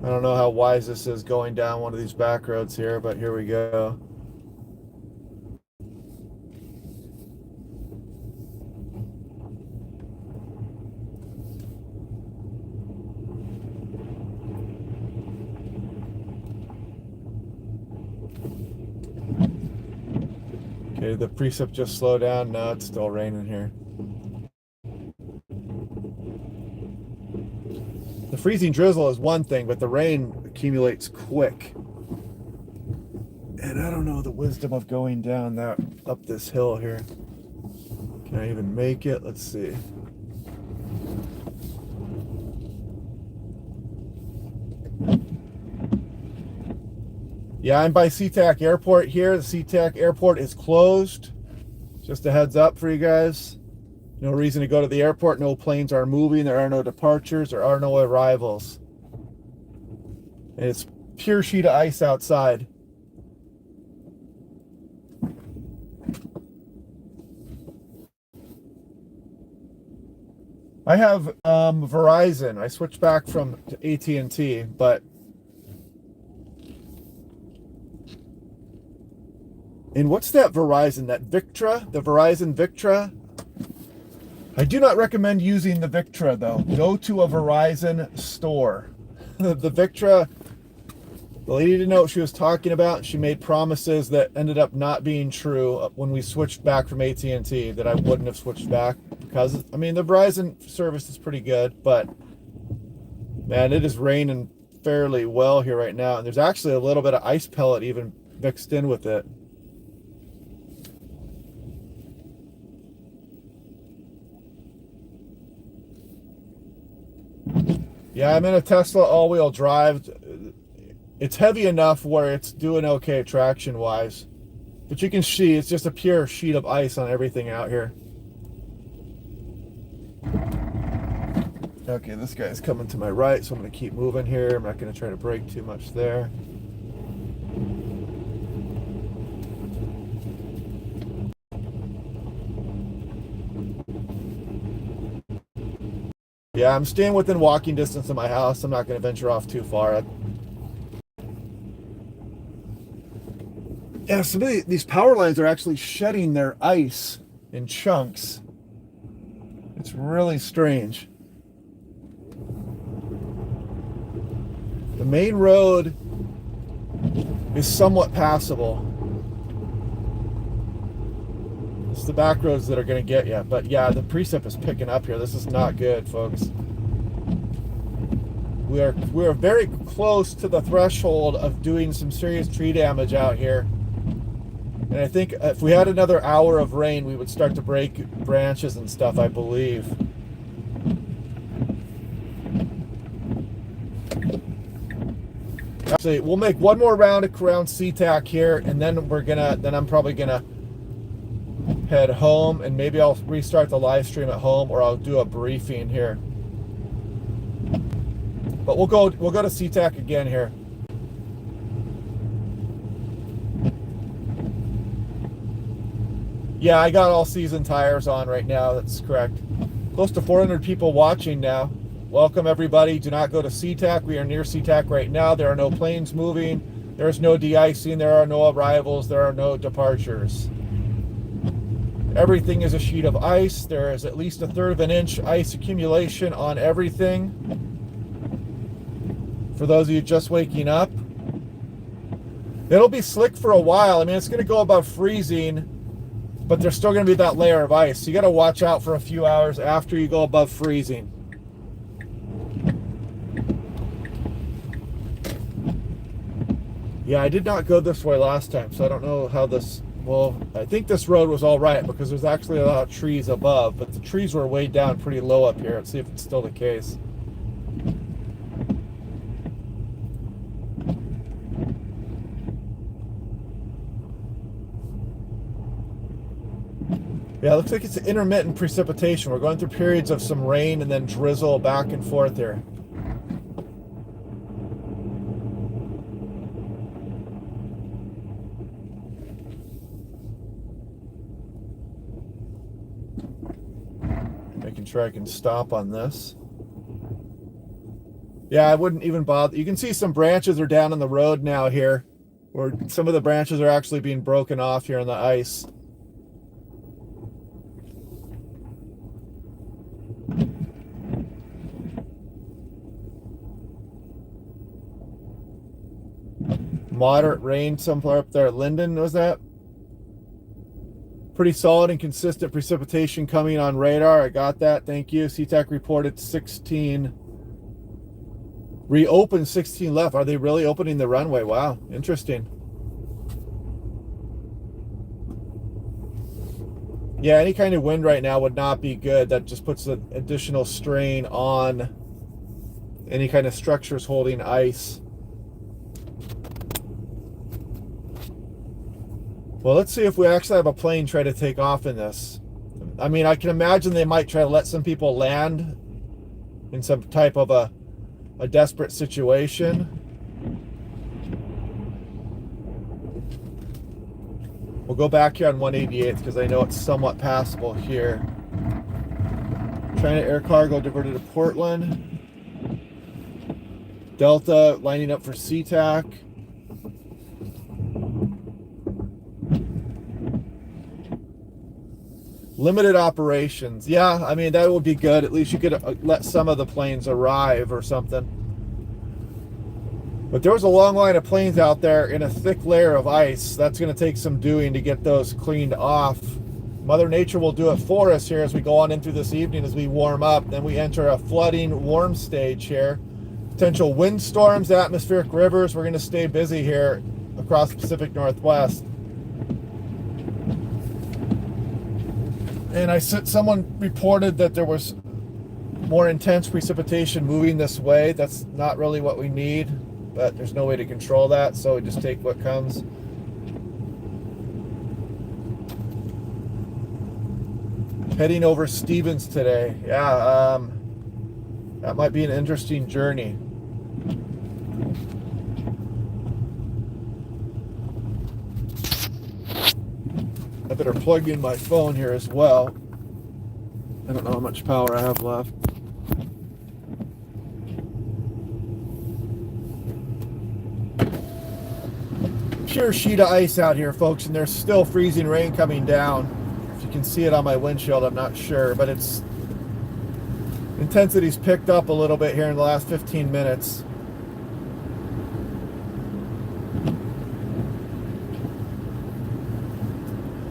I don't know how wise this is going down one of these back roads here, but here we go. Okay, the precip just slowed down. No, it's still raining here. The freezing drizzle is one thing, but the rain accumulates quick. And I don't know the wisdom of going down that up this hill here. Can I even make it? Let's see. Yeah, I'm by SeaTac Airport here. The SeaTac Airport is closed. Just a heads up for you guys. No reason to go to the airport. No planes are moving. There are no departures. There are no arrivals. And it's pure sheet of ice outside. I have Verizon. I switched back from AT&T, but and what's that Verizon? That Victra? The Verizon Victra? I do not recommend using the Victra though. Go to a Verizon store. The Victra, the lady didn't know what she was talking about. She made promises that ended up not being true when we switched back from AT&T, that I wouldn't have switched back. Because, I mean, the Verizon service is pretty good, but man, it is raining fairly well here right now. And there's actually a little bit of ice pellet even mixed in with it. Yeah, I'm in a Tesla all-wheel drive. It's heavy enough where it's doing okay traction-wise. But you can see it's just a pure sheet of ice on everything out here. Okay, this guy's coming to my right, so I'm going to keep moving here. I'm not going to try to brake too much there. Yeah, I'm staying within walking distance of my house. I'm not going to venture off too far. Yeah, some of these power lines are actually shedding their ice in chunks. It's really strange. The main road is somewhat passable. It's the back roads that are going to get you. But yeah, the precip is picking up here. This is not good, folks. We are very close to the threshold of doing some serious tree damage out here. And I think if we had another hour of rain, we would start to break branches and stuff, I believe. Actually, we'll make one more round around SeaTac here, and then I'm probably gonna head home, and maybe I'll restart the live stream at home, or I'll do a briefing here. But we'll go to SeaTac again here. Yeah, I got all season tires on right now. That's correct. Close to 400 people watching now. Welcome everybody. Do not go to SeaTac. We are near SeaTac right now. There are no planes moving. There is no de-icing. There are no arrivals. There are no departures. Everything is a sheet of ice. There is at least 1/3 of an inch ice accumulation on everything. For those of you just waking up, it'll be slick for a while. I mean, it's going to go above freezing, but there's still going to be that layer of ice. So you got to watch out for a few hours after you go above freezing. Yeah, I did not go this way last time, so I don't know how this... Well, I think this road was all right because there's actually a lot of trees above, but the trees were way down pretty low up here. Let's see if it's still the case. Yeah, it looks like it's intermittent precipitation. We're going through periods of some rain and then drizzle back and forth here. Making sure I can stop on this. Yeah, I wouldn't even bother. You can see some branches are down on the road now here, or some of the branches are actually being broken off here on the ice. Moderate rain somewhere up there. Linden, was that? Pretty solid and consistent precipitation coming on radar. I got that. Thank you. SeaTac reported 16 Reopen 16 left. Are they really opening the runway? Wow, interesting. Yeah, any kind of wind right now would not be good. That just puts an additional strain on any kind of structures holding ice. Well, let's see if we actually have a plane try to take off in this. I mean, I can imagine they might try to let some people land in some type of a desperate situation. We'll go back here on 188th because I know it's somewhat passable here. China Air Cargo diverted to Portland. Delta lining up for SeaTac. Limited operations. Yeah, I mean, that would be good. At least you could let some of the planes arrive or something. But there was a long line of planes out there in a thick layer of ice. That's going to take some doing to get those cleaned off. Mother Nature will do it for us here as we go on into this evening as we warm up. Then we enter a flooding warm stage here. Potential windstorms, atmospheric rivers. We're going to stay busy here across the Pacific Northwest. And someone reported that there was more intense precipitation moving this way. That's not really what we need, but there's no way to control that, so we just take what comes. Heading over Stevens today. Yeah, that might be an interesting journey. I better plug in my phone here as well. I don't know how much power I have left. Pure sheet of ice out here, folks, and there's still freezing rain coming down. If you can see it on my windshield, I'm not sure, but it's intensity's picked up a little bit here in the last 15 minutes.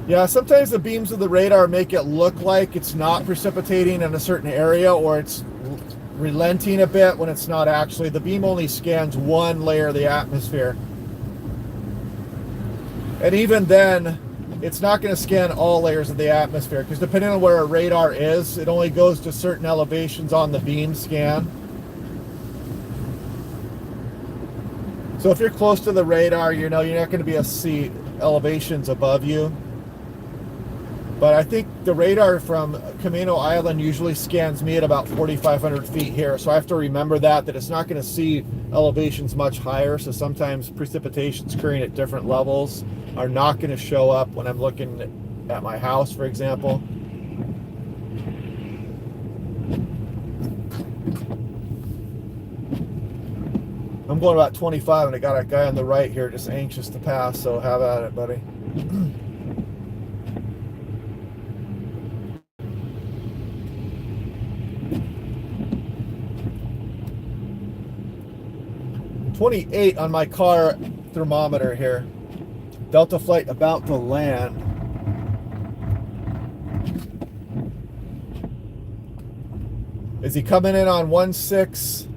Yeah, sometimes the beams of the radar make it look like it's not precipitating in a certain area, or it's relenting a bit when it's not actually. The beam only scans one layer of the atmosphere. And even then, it's not going to scan all layers of the atmosphere, because depending on where a radar is, it only goes to certain elevations on the beam scan. So if you're close to the radar, you know, you're not going to be able to see elevations above you. But I think the radar from Camino Island usually scans me at about 4,500 feet here. So I have to remember that it's not going to see elevations much higher. So sometimes precipitations occurring at different levels are not going to show up when I'm looking at my house, for example. I'm going about 25 and I got a guy on the right here just anxious to pass. So have at it, buddy. 28 on my car thermometer here. Delta flight about to land. Is he coming in on 1-6?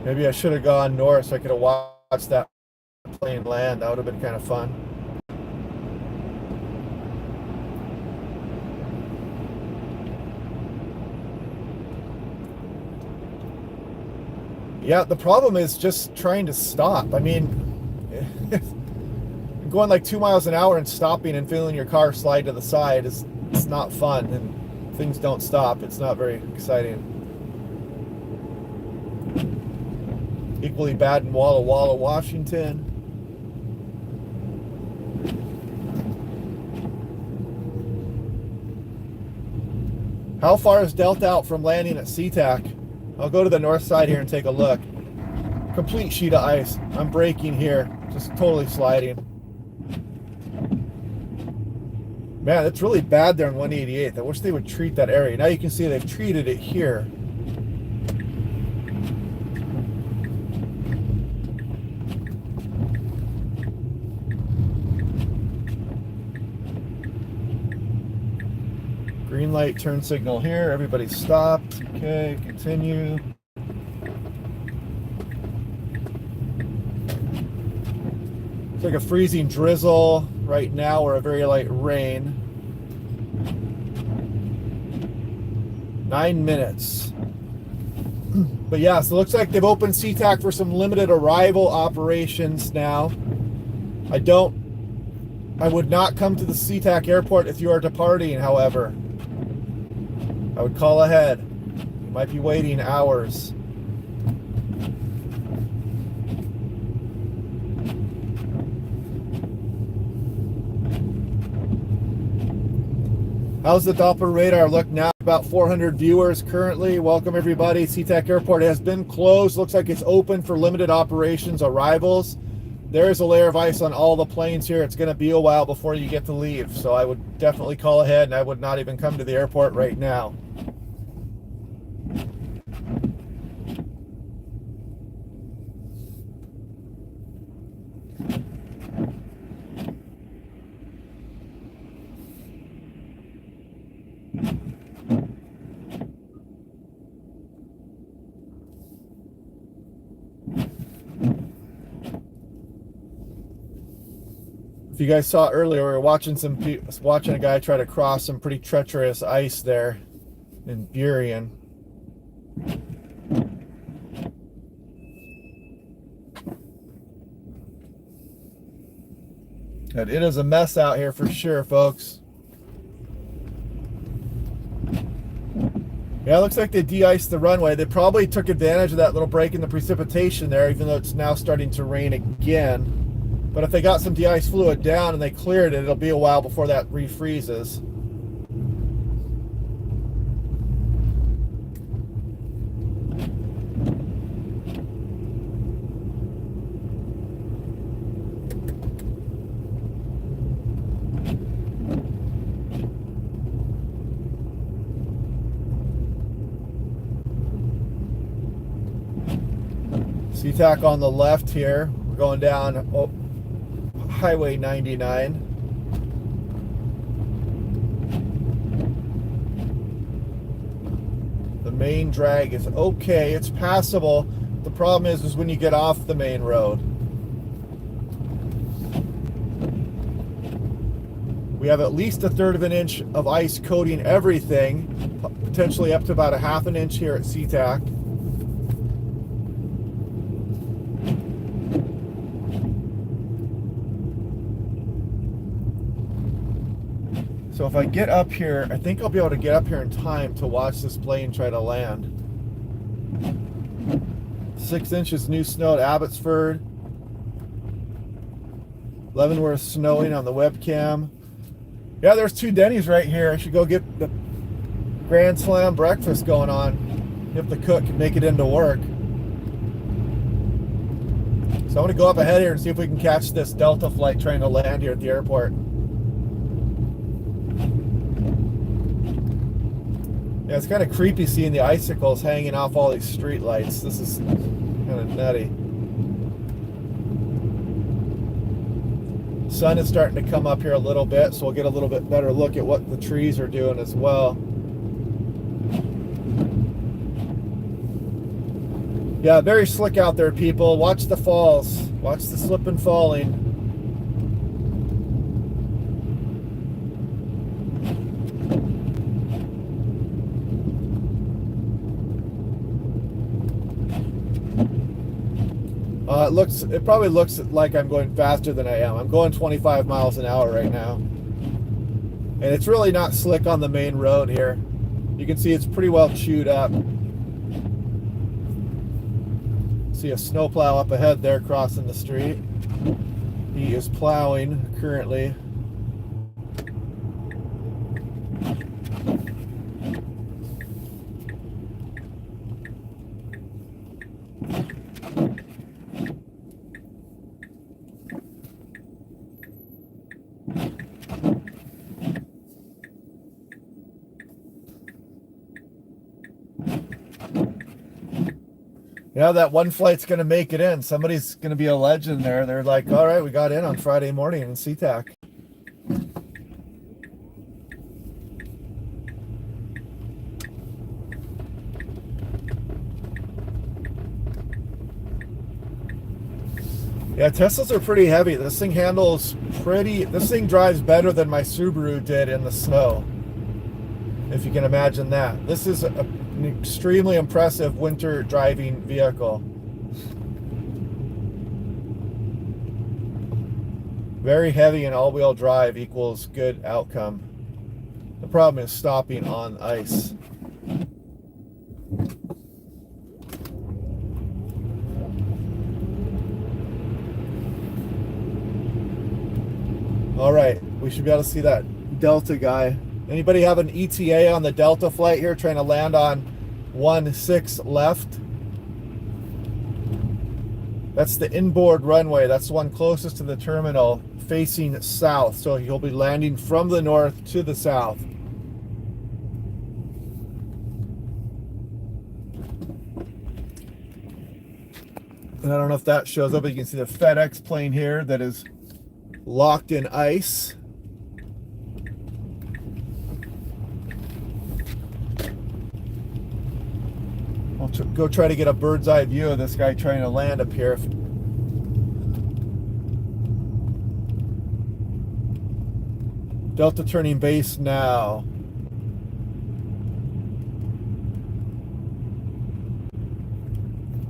Maybe I should have gone north so I could have watched that plane land. That would have been kind of fun. Yeah, the problem is just trying to stop. I mean, going like 2 miles an hour and stopping and feeling your car slide to the side it's not fun, and things don't stop. It's not very exciting. Equally bad in Walla Walla, Washington. How far is Delta out from landing at SeaTac? I'll go to the north side here and take a look. Complete sheet of ice. I'm braking here, just totally sliding. Man, it's really bad there on 188th. I wish they would treat that area. Now you can see they've treated it here. Green light, turn signal here. Everybody stopped. Okay, continue. It's like a freezing drizzle right now, or a very light rain. 9 minutes. But yeah, so it looks like they've opened SeaTac for some limited arrival operations now. I would not come to the SeaTac airport if you are departing, however. I would call ahead. You might be waiting hours. How's the Doppler radar look now? About 400 viewers currently. Welcome everybody. SeaTac Airport has been closed. Looks like it's open for limited operations arrivals. There is a layer of ice on all the planes here. It's going to be a while before you get to leave. So I would definitely call ahead, and I would not even come to the airport right now. If you guys saw earlier, we were watching a guy try to cross some pretty treacherous ice there in Burien. And it is a mess out here for sure, folks. Yeah, it looks like they de-iced the runway. They probably took advantage of that little break in the precipitation there, even though it's now starting to rain again. But if they got some de-ice fluid down and they cleared it, it'll be a while before that refreezes. SeaTac on the left here. We're going down Highway 99. The main drag is okay. It's passable. The problem is when you get off the main road. We have at least 1/3 of an inch of ice coating everything, potentially up to about 1/2 inch here at SeaTac. So if I get up here, I think I'll be able to get up here in time to watch this plane try to land. 6 inches new snow at Abbotsford. Leavenworth snowing on the webcam. Yeah, there's 2 Denny's right here. I should go get the Grand Slam breakfast going on if the cook can make it into work. So I'm going to go up ahead here and see if we can catch this Delta flight trying to land here at the airport. Yeah, it's kind of creepy seeing the icicles hanging off all these street lights. This is kind of nutty. Sun is starting to come up here a little bit, so we'll get a little bit better look at what the trees are doing as well. Yeah, very slick out there, people. Watch the falls. Watch the slip and falling. It probably looks like I'm going faster than I am. I'm going 25 miles an hour right now. And it's really not slick on the main road here. You can see it's pretty well chewed up. See a snowplow up ahead there crossing the street. He is plowing currently. Yeah, that one flight's going to make it in. Somebody's going to be a legend there. They're like, all right, we got in on Friday morning in SeaTac. Yeah, Teslas are pretty heavy. This thing handles pretty, this thing drives better than my Subaru did in the snow, if you can imagine that. This is an extremely impressive winter driving vehicle. Very heavy and all-wheel drive equals good outcome. The problem is stopping on ice. All right, we should be able to see that Delta guy. Anybody have an ETA on the Delta flight here, trying to land on 1-6 left? That's the inboard runway. That's the one closest to the terminal, facing south. So he'll be landing from the north to the south. And I don't know if that shows up, but you can see the FedEx plane here that is locked in ice. I'll go try to get a bird's eye view of this guy trying to land up here. Delta turning base now.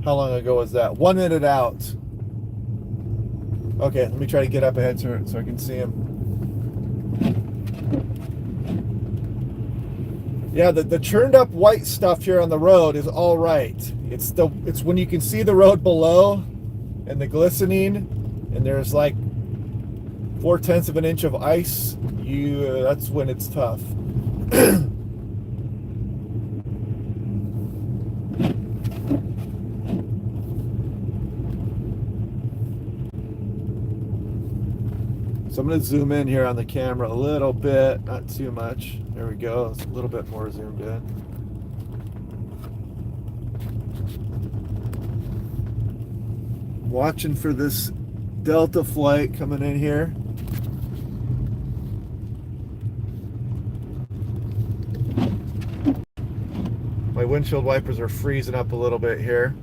How long ago was that? 1 minute out. Okay, let me try to get up ahead so I can see him. Yeah, the churned up white stuff here on the road is all right. It's when you can see the road below and the glistening, and there's like 4/10 of an inch of ice. That's when it's tough. So I'm going to zoom in here on the camera a little bit, not too much. There we go. It's a little bit more zoomed in. Watching for this Delta flight coming in here. My windshield wipers are freezing up a little bit here.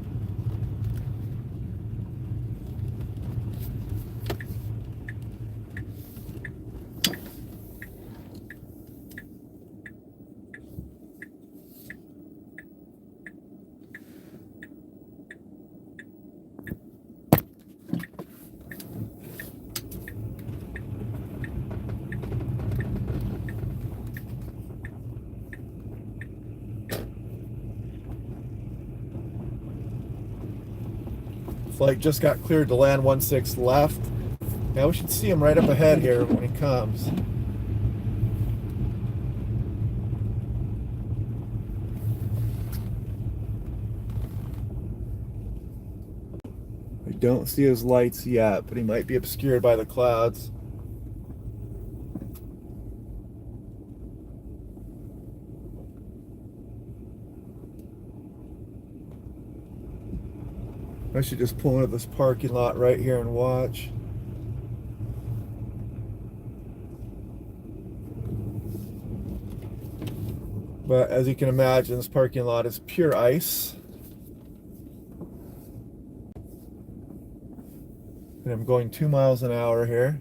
Flight just got cleared to land 1-6 left. Now we should see him right up ahead here when he comes. I don't see his lights yet, but he might be obscured by the clouds. I should just pull into this parking lot right here and watch. But as you can imagine, this parking lot is pure ice. And I'm going 2 miles an hour here.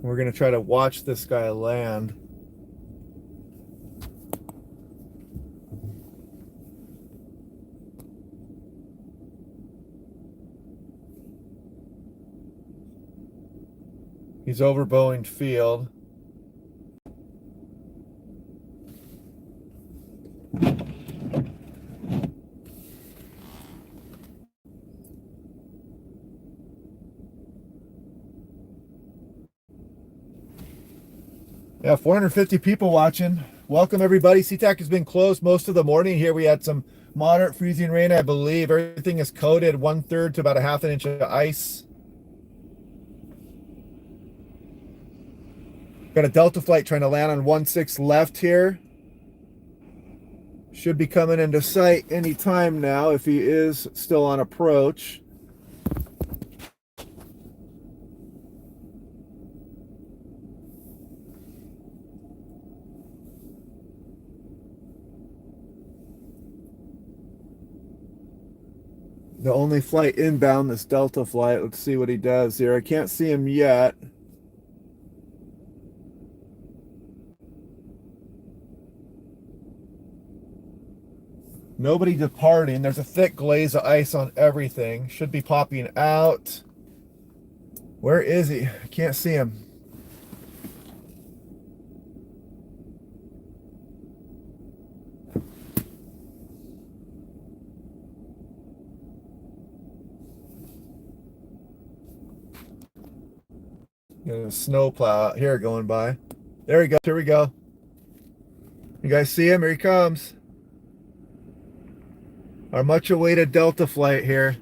We're going to try to watch this guy land. He's over Boeing Field. Yeah, 450 people watching. Welcome everybody. SeaTac has been closed most of the morning here. We had some moderate freezing rain, I believe. Everything is coated 1/3 to about a half an inch of ice. Got a Delta flight trying to land on 1-6 left here. Should be coming into sight any time now if he is still on approach. The only flight inbound, this Delta flight. Let's see what he does here. I can't see him yet. Nobody departing. There's a thick glaze of ice on everything. Should be popping out. Where is he? I can't see him. Got a snowplow out here going by. There he goes. Here we go. You guys see him? Here he comes. Our much awaited Delta flight here.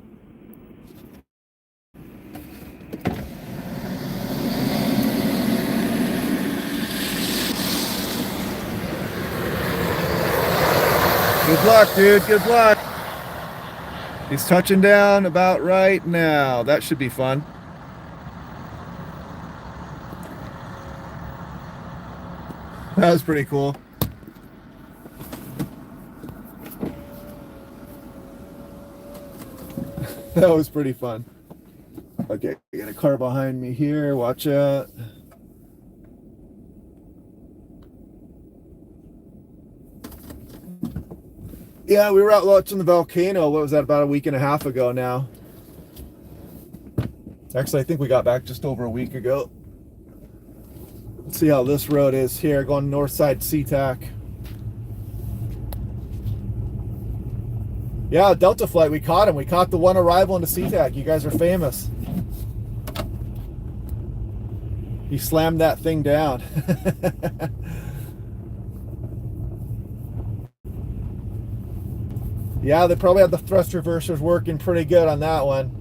Good luck, dude. Good luck. He's touching down about right now. That should be fun. That was pretty cool. That was pretty fun. Okay, I got a car behind me here. Watch out. Yeah, we were out watching the volcano. What was that, about a week and a half ago now? Actually, I think we got back just over a week ago. Let's see how this road is here, going north side SeaTac. Yeah, Delta flight, we caught him. We caught the one arrival into SeaTac. You guys are famous. He slammed that thing down. Yeah, they probably had the thrust reversers working pretty good on that one.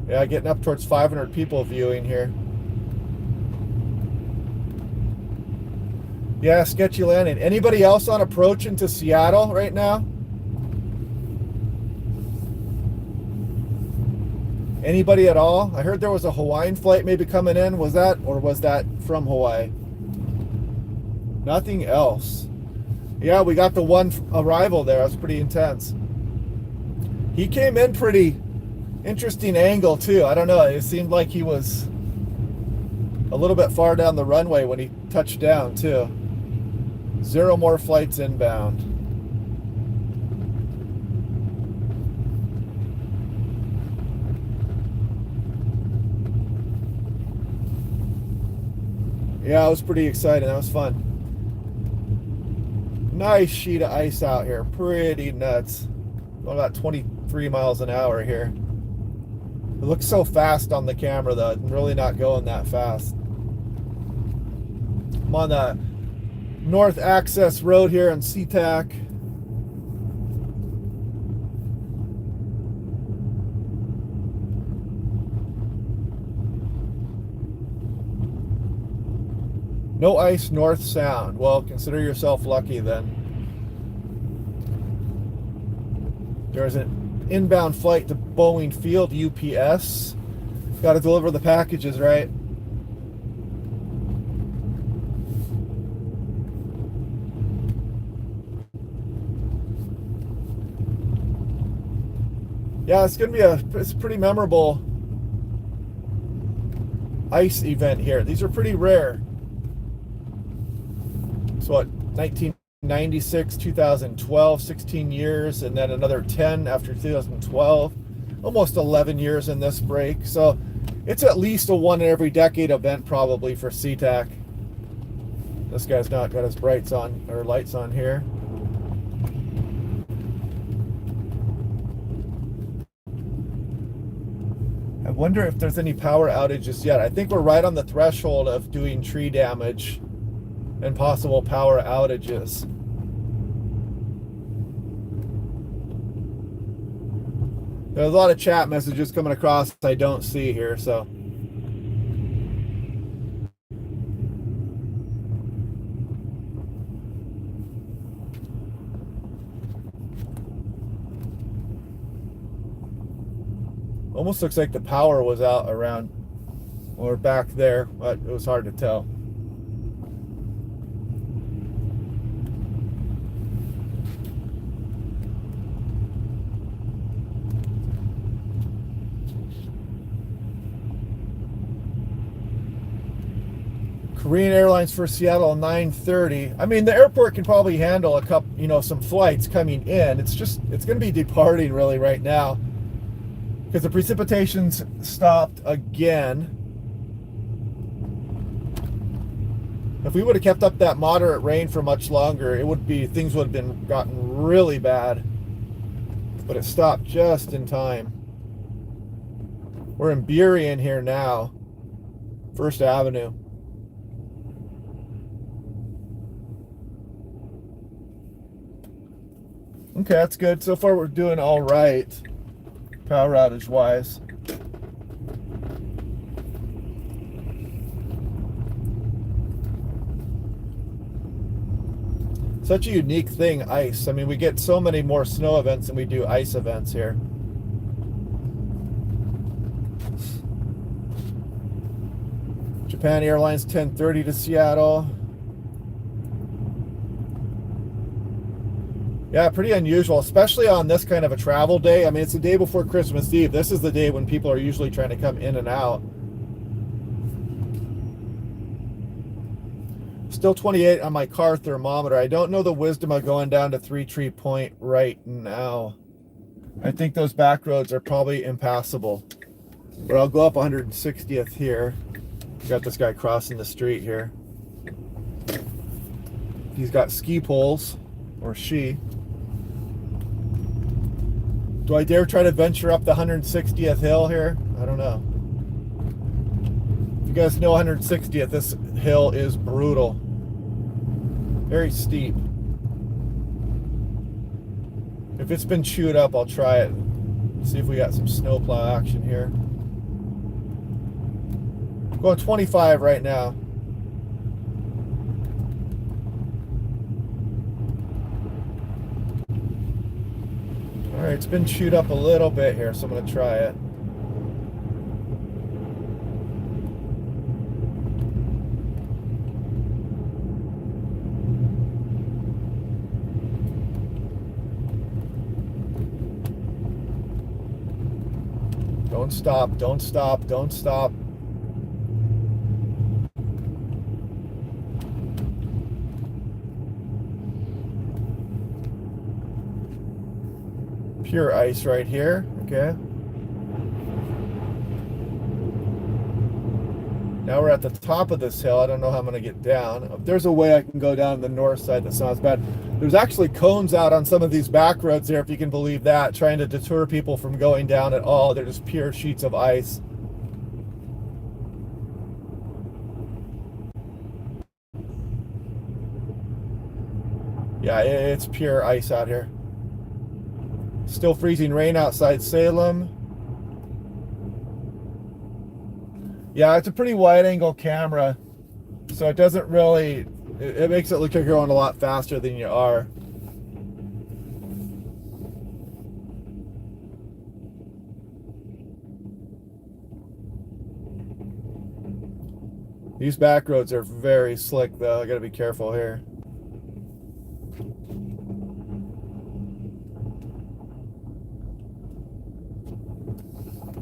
Yeah, getting up towards 500 people viewing here. Yeah, sketchy landing. Anybody else on approach into Seattle right now? Anybody at all? I heard there was a Hawaiian flight maybe coming in. Was that, or was that from Hawaii? Nothing else. Yeah, we got the one arrival there. It was pretty intense. He came in pretty interesting angle too. I don't know. It seemed like he was a little bit far down the runway when he touched down too. 0 more flights inbound. Yeah, it was pretty exciting. That was fun. Nice sheet of ice out here. Pretty nuts. About 23 miles an hour here. It looks so fast on the camera though. I'm really not going that fast. I'm on the North Access Road here on SeaTac. No ice north sound. Well, consider yourself lucky then. There's an inbound flight to Boeing Field, UPS. Got to deliver the packages, right? Yeah, it's going to be it's a pretty memorable ice event here. These are pretty rare. So what, 1996, 2012, 16 years, and then another 10 after 2012. Almost 11 years in this break. So it's at least a 1 in every decade event probably for SeaTac. This guy's not got his brights on, or lights on here. I wonder if there's any power outages yet. I think we're right on the threshold of doing tree damage and possible power outages. There's a lot of chat messages coming across I don't see here, so. Almost looks like the power was out around or back there, but it was hard to tell. Korean Airlines for Seattle 9:30. I mean, the airport can probably handle a couple, you know, some flights coming in. It's going to be departing really right now because the precipitation's stopped again. If we would have kept up that moderate rain for much longer, things would have gotten really bad. But it stopped just in time. We're in Burien here now, First Avenue. Okay, that's good. So far we're doing all right, power outage wise. Such a unique thing, ice. I mean, we get so many more snow events than we do ice events here. Japan Airlines 10:30 to Seattle. Yeah, pretty unusual, especially on this kind of a travel day. I mean, it's the day before Christmas Eve. This is the day when people are usually trying to come in and out. Still 28 on my car thermometer. I don't know the wisdom of going down to 3 Tree Point right now. I think those back roads are probably impassable. But I'll go up 160th here. Got this guy crossing the street here. He's got ski poles, or she. Do I dare try to venture up the 160th hill here? I don't know. If you guys know 160th, this hill is brutal. Very steep. If it's been chewed up, I'll try it. See if we got some snowplow action here. I'm going 25 right now. All right, it's been chewed up a little bit here, so I'm going to try it. Don't stop, don't stop, don't stop. Pure ice right here, okay. Now we're at the top of this hill. I don't know how I'm going to get down. If there's a way I can go down the north side, that sounds bad. There's actually cones out on some of these back roads there, if you can believe that, trying to deter people from going down at all. They're just pure sheets of ice. Yeah, it's pure ice out here. Still freezing rain outside Salem. Yeah, it's a pretty wide angle camera, so it doesn't really, it makes it look like you're going a lot faster than you are. These back roads are very slick though. I gotta be careful here.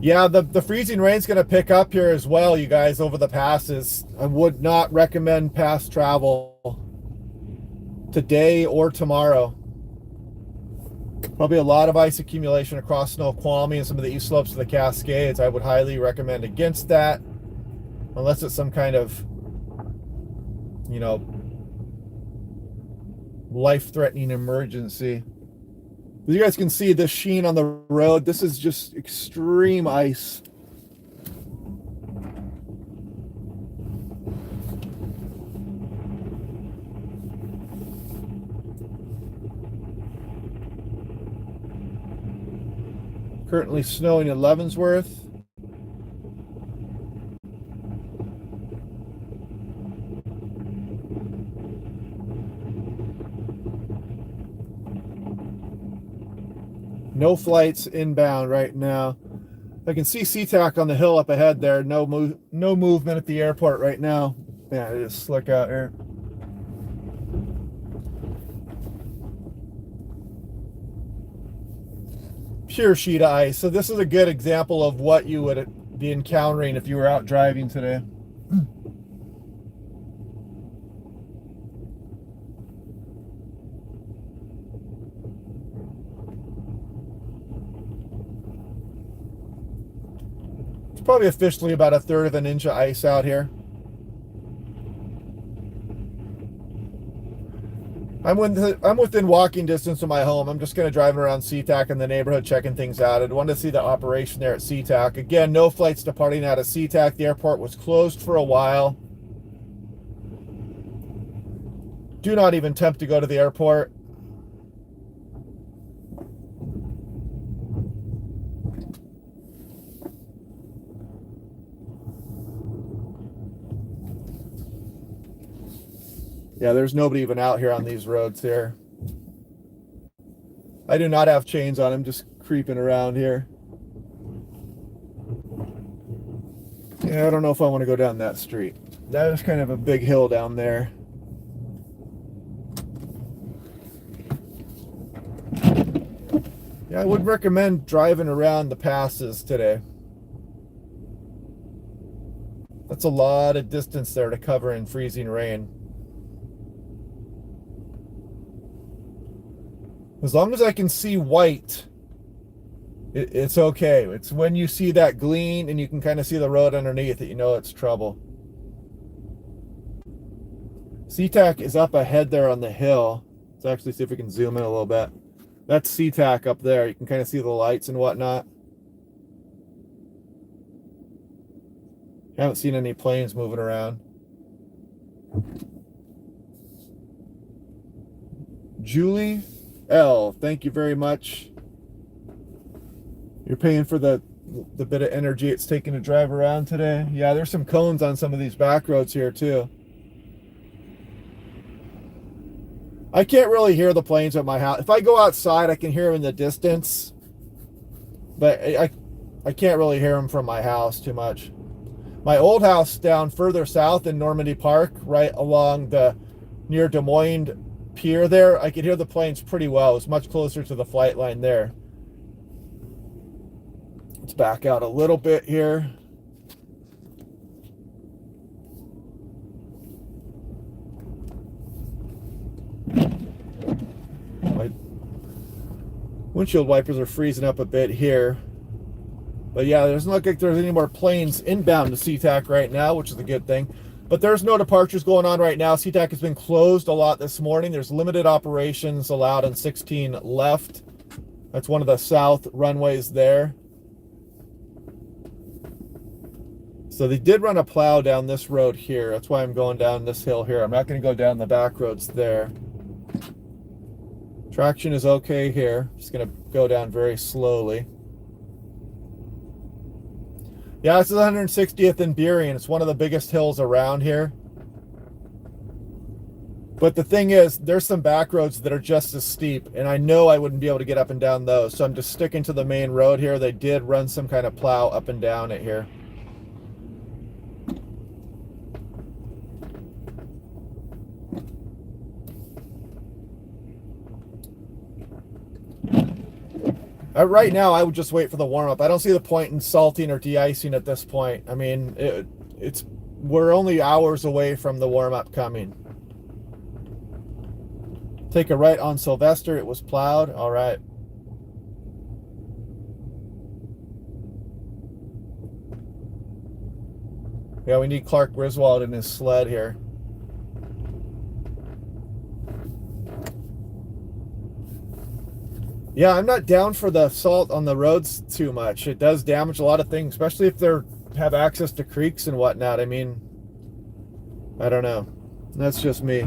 Yeah, the freezing rain's going to pick up here as well, you guys, over the passes. I would not recommend pass travel today or tomorrow. Probably a lot of ice accumulation across Snoqualmie and some of the east slopes of the Cascades. I would highly recommend against that, unless it's some kind of, you know, life-threatening emergency. You guys can see the sheen on the road. This is just extreme ice. Currently snowing in Leavenworth. No flights inbound right now. I can see SeaTac on the hill up ahead there. No movement at the airport right now. Yeah, it is slick out here. Pure sheet of ice. So this is a good example of what you would be encountering if you were out driving today. probably officially about 1/3 of an inch of ice out here. I'm within walking distance of my home. I'm just kind of driving around SeaTac in the neighborhood, checking things out. I wanted to see the operation there at SeaTac. Again, no flights departing out of SeaTac. The airport was closed for a while. Do not even attempt to go to the airport. Yeah, there's nobody even out here on these roads here. I do not have chains on. I'm just creeping around here. Yeah, I don't know if I want to go down that street. That is kind of a big hill down there. Yeah, I would recommend driving around the passes today. That's a lot of distance there to cover in freezing rain. As long as I can see white, it's okay. It's when you see that gleam and you can kind of see the road underneath it, you know it's trouble. SeaTac is up ahead there on the hill. Let's actually see if we can zoom in a little bit. That's SeaTac up there. You can kind of see the lights and whatnot. Haven't seen any planes moving around. Julie L, thank you very much. You're paying for the bit of energy it's taking to drive around today. Yeah, there's some cones on some of these back roads here too. I can't really hear the planes at my house. If I go outside, I can hear them in the distance, but I can't really hear them from my house too much. My old house down further south in Normandy Park, right along the near Des Moines pier there, I could hear the planes pretty well. It's much closer to the flight line there. Let's back out a little bit here. My windshield wipers are freezing up a bit here. But yeah, it doesn't look like there's any more planes inbound to SeaTac right now, which is a good thing. But there's no departures going on right now. SeaTac has been closed a lot this morning. There's limited operations allowed on 16 left. That's one of the south runways there. So they did run a plow down this road here. That's why I'm going down this hill here. I'm not going to go down the back roads there. Traction is okay here. Just going to go down very slowly. Yeah, this is 160th and Burien. It's one of the biggest hills around here. But the thing is, there's some back roads that are just as steep, and I know I wouldn't be able to get up and down those. So I'm just sticking to the main road here. They did run some kind of plow up and down it here. Right now, I would just wait for the warm-up. I don't see the point in salting or de-icing at this point. I mean, we're only hours away from the warm-up coming. Take a right on Sylvester. It was plowed. All right. Yeah, we need Clark Griswold in his sled here. Yeah, I'm not down for the salt on the roads too much. It does damage a lot of things, especially if they have access to creeks and whatnot. I mean, I don't know. That's just me.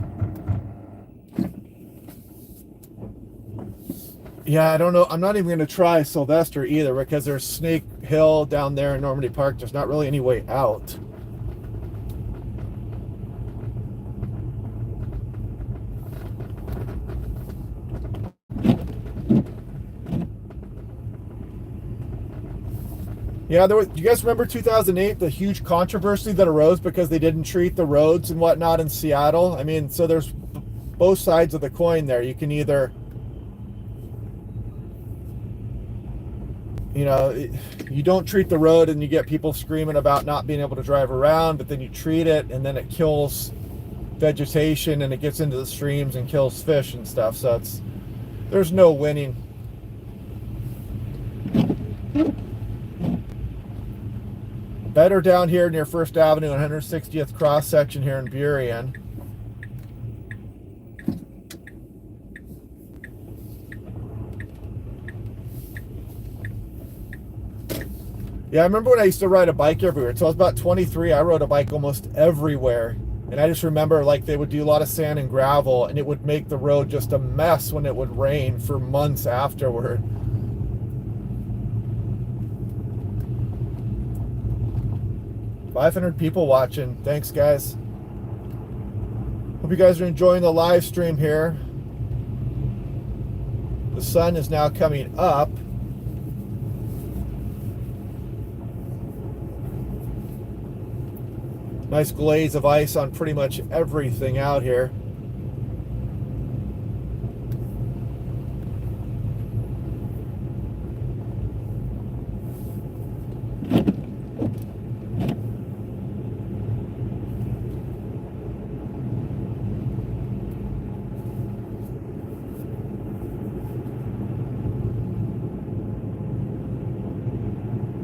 Yeah, I don't know. I'm not even going to try Sylvester either because there's Snake Hill down there in Normandy Park. There's not really any way out. Yeah, do you guys remember 2008, the huge controversy that arose because they didn't treat the roads and whatnot in Seattle? I mean, so there's both sides of the coin there. You can either, you know, you don't treat the road and you get people screaming about not being able to drive around, but then you treat it and then it kills vegetation and it gets into the streams and kills fish and stuff. So there's no winning. Better down here near First Avenue and 160th cross section here in Burien. Yeah, I remember when I used to ride a bike everywhere. So I was about 23. I rode a bike almost everywhere. And I just remember like they would do a lot of sand and gravel and it would make the road just a mess when it would rain for months afterward. $500 people watching. Thanks, guys. Hope you guys are enjoying the live stream here. The sun is now coming up. Nice glaze of ice on pretty much everything out here.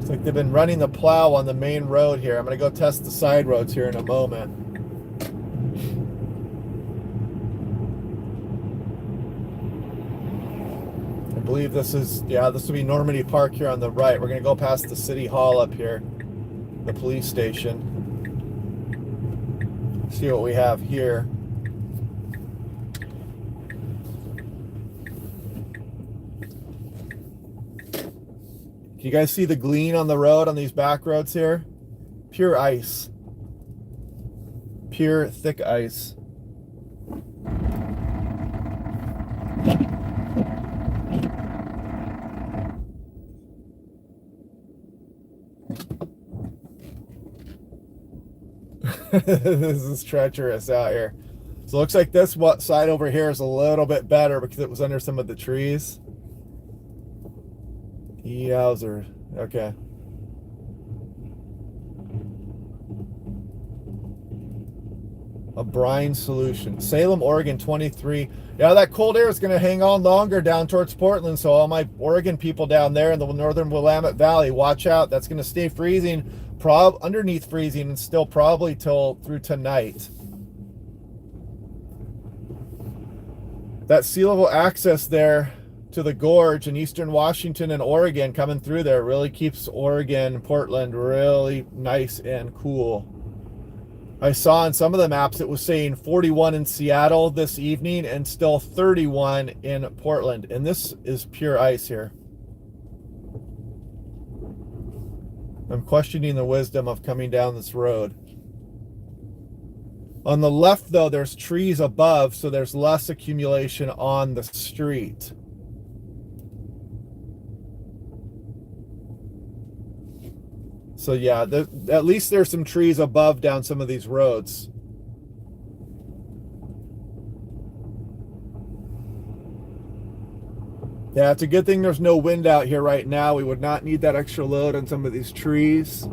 Looks like they've been running the plow on the main road here. I'm going to go test the side roads here in a moment. I believe this is, yeah, this will be Normandy Park here on the right. We're going to go past the City Hall up here, the police station. See what we have here. Can you guys see the glean on the road on these back roads here? Pure ice. Pure thick ice. This is treacherous out here. So it looks like this side over here is a little bit better because it was under some of the trees. Yowzer. Okay. A brine solution. Salem, Oregon, 23. Yeah, that cold air is going to hang on longer down towards Portland. So all my Oregon people down there in the northern Willamette Valley, watch out. That's going to stay freezing, underneath freezing, and still probably till through tonight. That sea level access there to the gorge in eastern Washington and Oregon coming through there really keeps Oregon and Portland really nice and cool. I saw on some of the maps it was saying 41 in Seattle this evening and still 31 in Portland, and this is pure ice here. I'm questioning the wisdom of coming down this road. On the left though, there's trees above, so there's less accumulation on the street. So yeah, at least there's some trees above down some of these roads. Yeah, it's a good thing there's no wind out here right now. We would not need that extra load on some of these trees.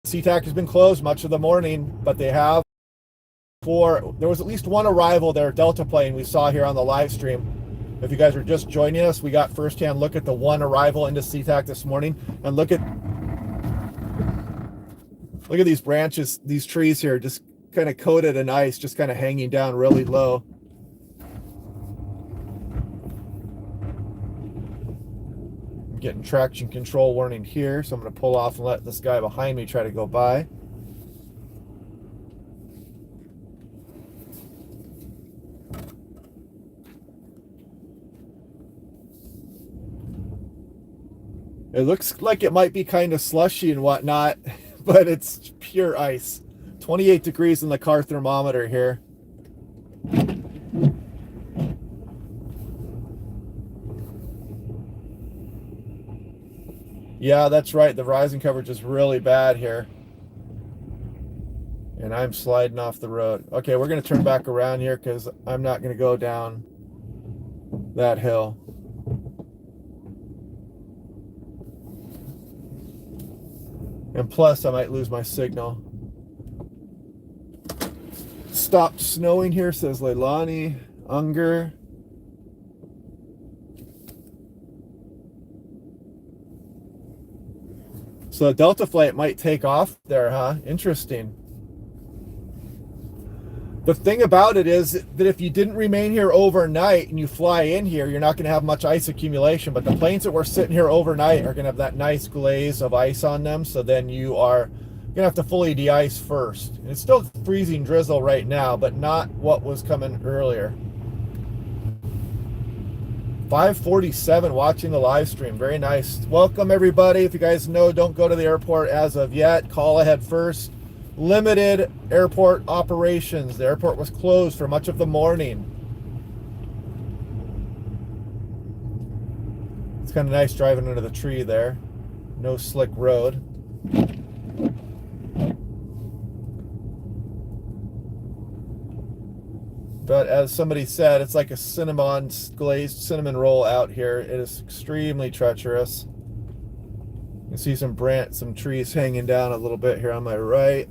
SeaTac has been closed much of the morning, but they have there was at least one arrival there, Delta plane, we saw here on the live stream. If you guys are just joining us, we got firsthand look at the one arrival into SeaTac this morning, and look at these branches, these trees here, just kind of coated in ice, just kind of hanging down really low. Getting traction control warning here, so I'm going to pull off and let this guy behind me try to go by. It looks like it might be kind of slushy and whatnot, but it's pure ice. 28 degrees in the car thermometer here. Yeah, that's right. The rising coverage is really bad here. And I'm sliding off the road. Okay, we're going to turn back around here because I'm not going to go down that hill. And plus, I might lose my signal. Stopped snowing here, says Leilani. Unger. So the Delta flight might take off there, huh? Interesting. The thing about it is that if you didn't remain here overnight and you fly in here, you're not going to have much ice accumulation. But the planes that were sitting here overnight are going to have that nice glaze of ice on them. So then you are going to have to fully de-ice first. And it's still freezing drizzle right now, but not what was coming earlier. 547 watching the live stream. Very nice. Welcome, everybody. If you guys know, don't go to the airport as of yet. Call ahead first. Limited airport operations. The airport was closed for much of the morning. It's kind of nice driving under the tree there. No slick road. But as somebody said, it's like a cinnamon glazed cinnamon roll out here. It is extremely treacherous. You can see some trees hanging down a little bit here on my right.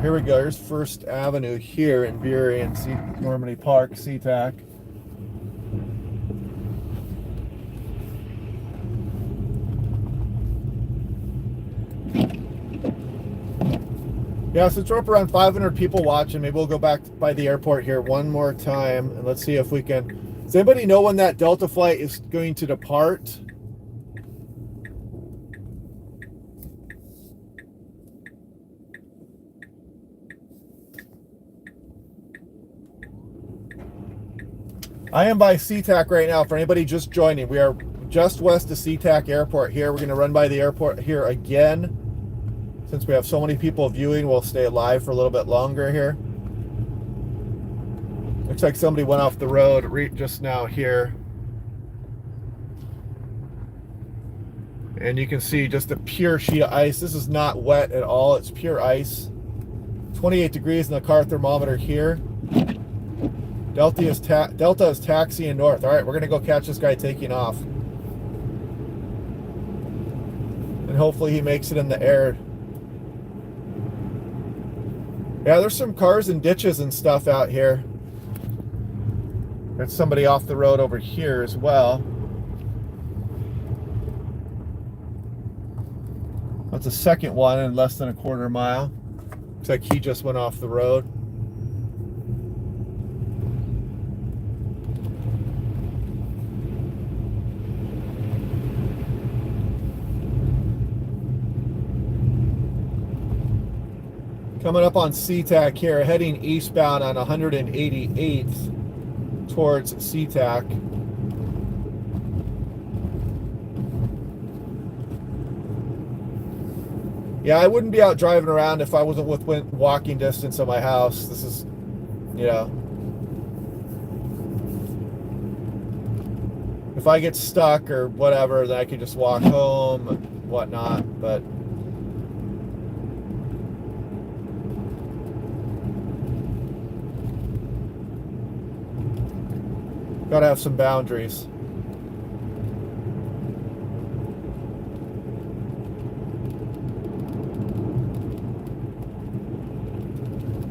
Here we go. Here's First Avenue here in Bury and Normandy Park, SeaTac. Yeah, since we're up around 500 people watching, maybe we'll go back by the airport here one more time and let's see if we can. Does anybody know when that Delta flight is going to depart? I am by SeaTac right now. For anybody just joining, we are just west of SeaTac Airport here. We're going to run by the airport here again. Since we have so many people viewing, we'll stay alive for a little bit longer here. Looks like somebody went off the road just now here. And you can see just a pure sheet of ice. This is not wet at all. It's pure ice. 28 degrees in the car thermometer here. Delta is taxiing north. All right, we're going to go catch this guy taking off. And hopefully he makes it in the air. Yeah, there's some cars and ditches and stuff out here. There's somebody off the road over here as well. That's a second one in less than a quarter mile. Looks like he just went off the road. Coming up on SeaTac here, heading eastbound on 188th towards SeaTac. Yeah, I wouldn't be out driving around if I wasn't within walking distance of my house. This is, you know, if I get stuck or whatever, then I can just walk home and whatnot, but gotta have some boundaries.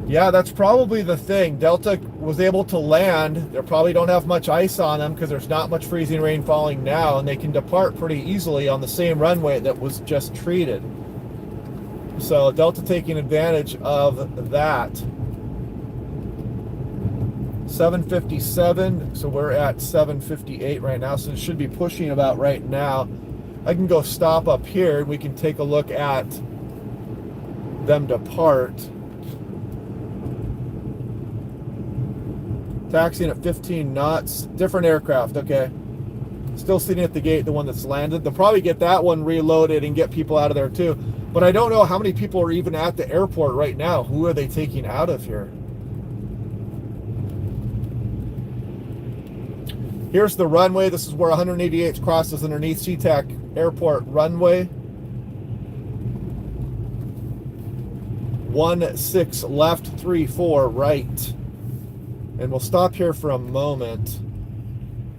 Yeah, that's probably the thing. Delta was able to land. They probably don't have much ice on them because there's not much freezing rain falling now, and they can depart pretty easily on the same runway that was just treated. So Delta taking advantage of that. 757, so we're at 758 right now, so it should be pushing about right now. I can go stop up here and we can take a look at them depart. Taxiing at 15 knots, different aircraft, okay. Still sitting at the gate, the one that's landed. They'll probably get that one reloaded and get people out of there too. But I don't know how many people are even at the airport right now. Who are they taking out of here? Here's the runway. This is where 188th crosses underneath SeaTac Airport runway. 16 left, 34 right. And we'll stop here for a moment.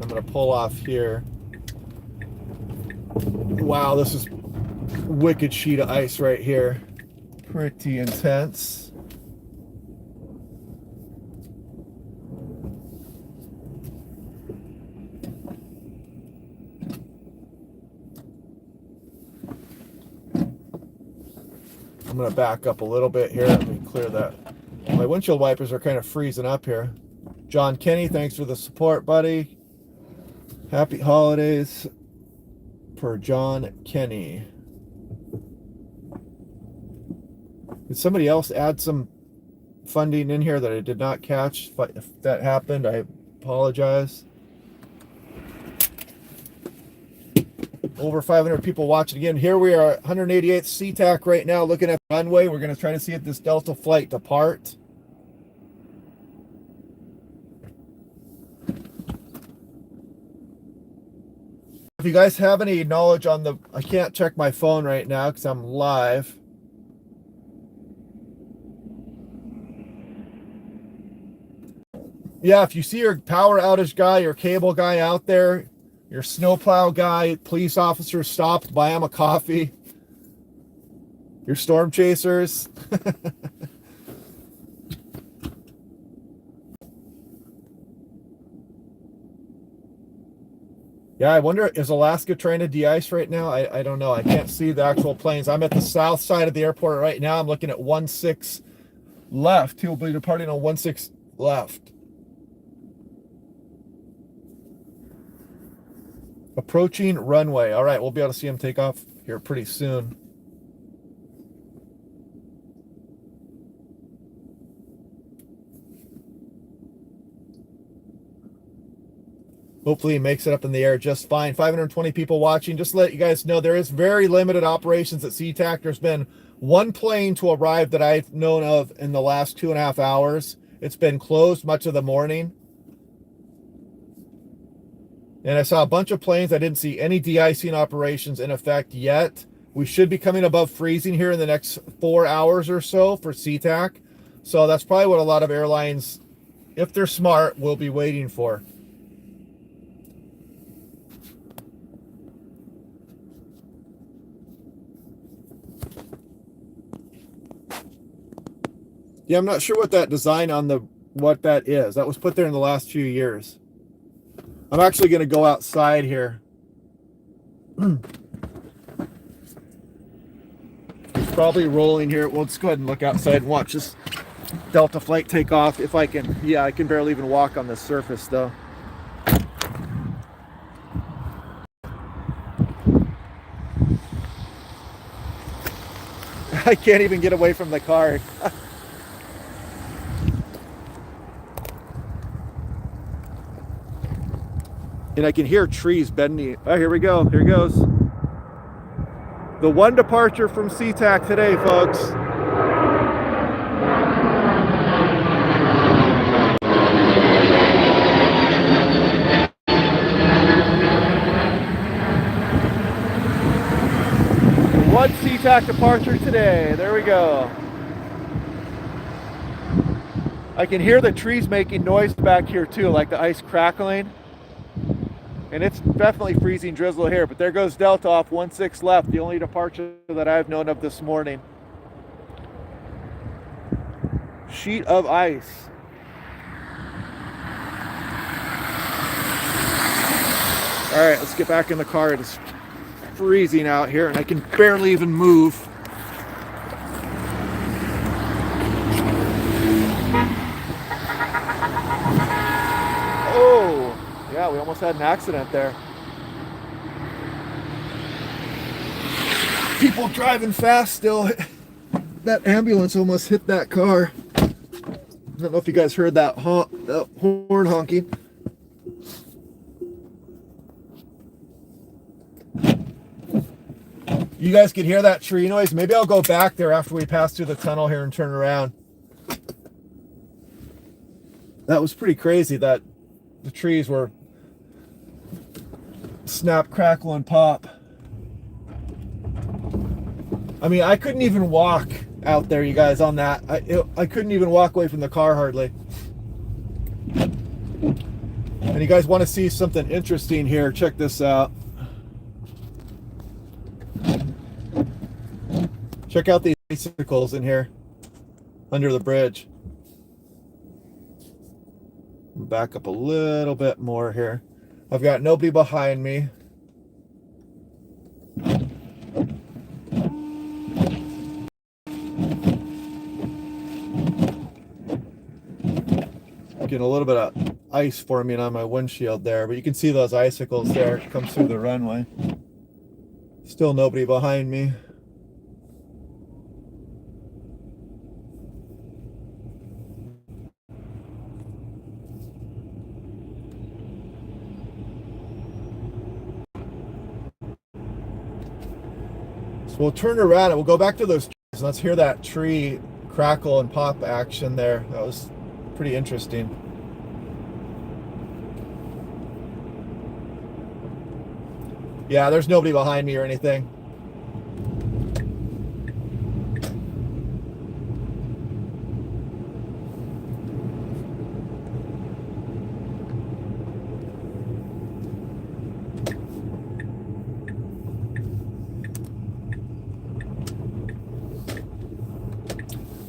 I'm going to pull off here. Wow, this is wicked sheet of ice right here. Pretty intense. I'm going to back up a little bit here. Let me clear that. My windshield wipers are kind of freezing up here. John Kenny, thanks for the support, buddy. Happy holidays for John Kenny. Did somebody else add some funding in here that I did not catch? If that happened, I apologize. Over 500 people watching again. Here we are at 188th SeaTac right now, looking at the runway. We're going to try to see if this Delta flight depart. If you guys have any knowledge on the... I can't check my phone right now because I'm live. Yeah, if you see your power outage guy, your cable guy out there, your snowplow guy, police officer stopped, buy him a coffee. Your storm chasers. Yeah, I wonder, is Alaska trying to de-ice right now? I don't know. I can't see the actual planes. I'm at the south side of the airport right now. I'm looking at 16 left. He'll be departing on 16 left. Approaching runway. All right, we'll be able to see him take off here pretty soon. Hopefully he makes it up in the air just fine. 520 people watching. Just to let you guys know, there is very limited operations at SeaTac. There's been one plane to arrive that I've known of in the last 2.5 hours. It's been closed much of the morning. And I saw a bunch of planes. I didn't see any de-icing operations in effect yet. We should be coming above freezing here in the next 4 hours or so for SeaTac. So that's probably what a lot of airlines, if they're smart, will be waiting for. Yeah, I'm not sure what that design on what that is. That was put there in the last few years. I'm actually going to go outside here. It's probably rolling here. Well, let's go ahead and look outside and watch this Delta flight take off if I can. Yeah, I can barely even walk on this surface though. I can't even get away from the car. And I can hear trees bending. Oh, here we go. Here goes. The one departure from SeaTac today, folks. One SeaTac departure today. There we go. I can hear the trees making noise back here too, like the ice crackling. And it's definitely freezing drizzle here, but there goes Delta off 16 left, the only departure that I've known of this morning. Sheet of ice. All right, let's get back in the car. It is freezing out here, and I can barely even move. Oh! Yeah, we almost had an accident there. People driving fast still. That ambulance almost hit that car. I don't know if you guys heard that horn honking. You guys could hear that tree noise. Maybe I'll go back there after we pass through the tunnel here and turn around. That was pretty crazy that the trees were snap, crackle, and pop. I mean, I couldn't even walk out there, you guys, on that. I couldn't even walk away from the car hardly. And you guys want to see something interesting here, check this out. Check out these icicles in here under the bridge. Back up a little bit more here. I've got nobody behind me. Getting a little bit of ice forming on my windshield there, but you can see those icicles there come through the runway. Still nobody behind me. So we'll turn around and we'll go back to those trees. Let's hear that tree crackle and pop action there. That was pretty interesting. Yeah, there's nobody behind me or anything.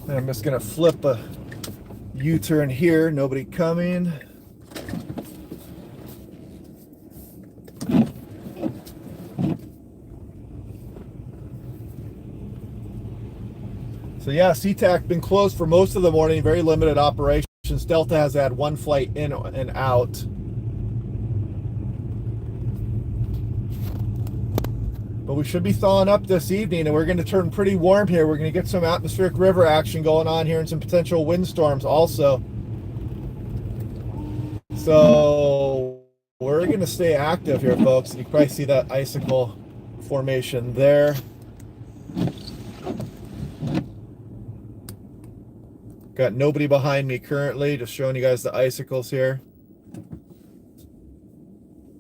And I'm just gonna flip a U-turn here, nobody coming. So yeah, SeaTac been closed for most of the morning, very limited operations. Delta has had one flight in and out. But we should be thawing up this evening, and we're going to turn pretty warm here. We're going to get some atmospheric river action going on here and some potential windstorms also. So we're going to stay active here, folks. You can probably see that icicle formation there. Got nobody behind me currently, just showing you guys the icicles here.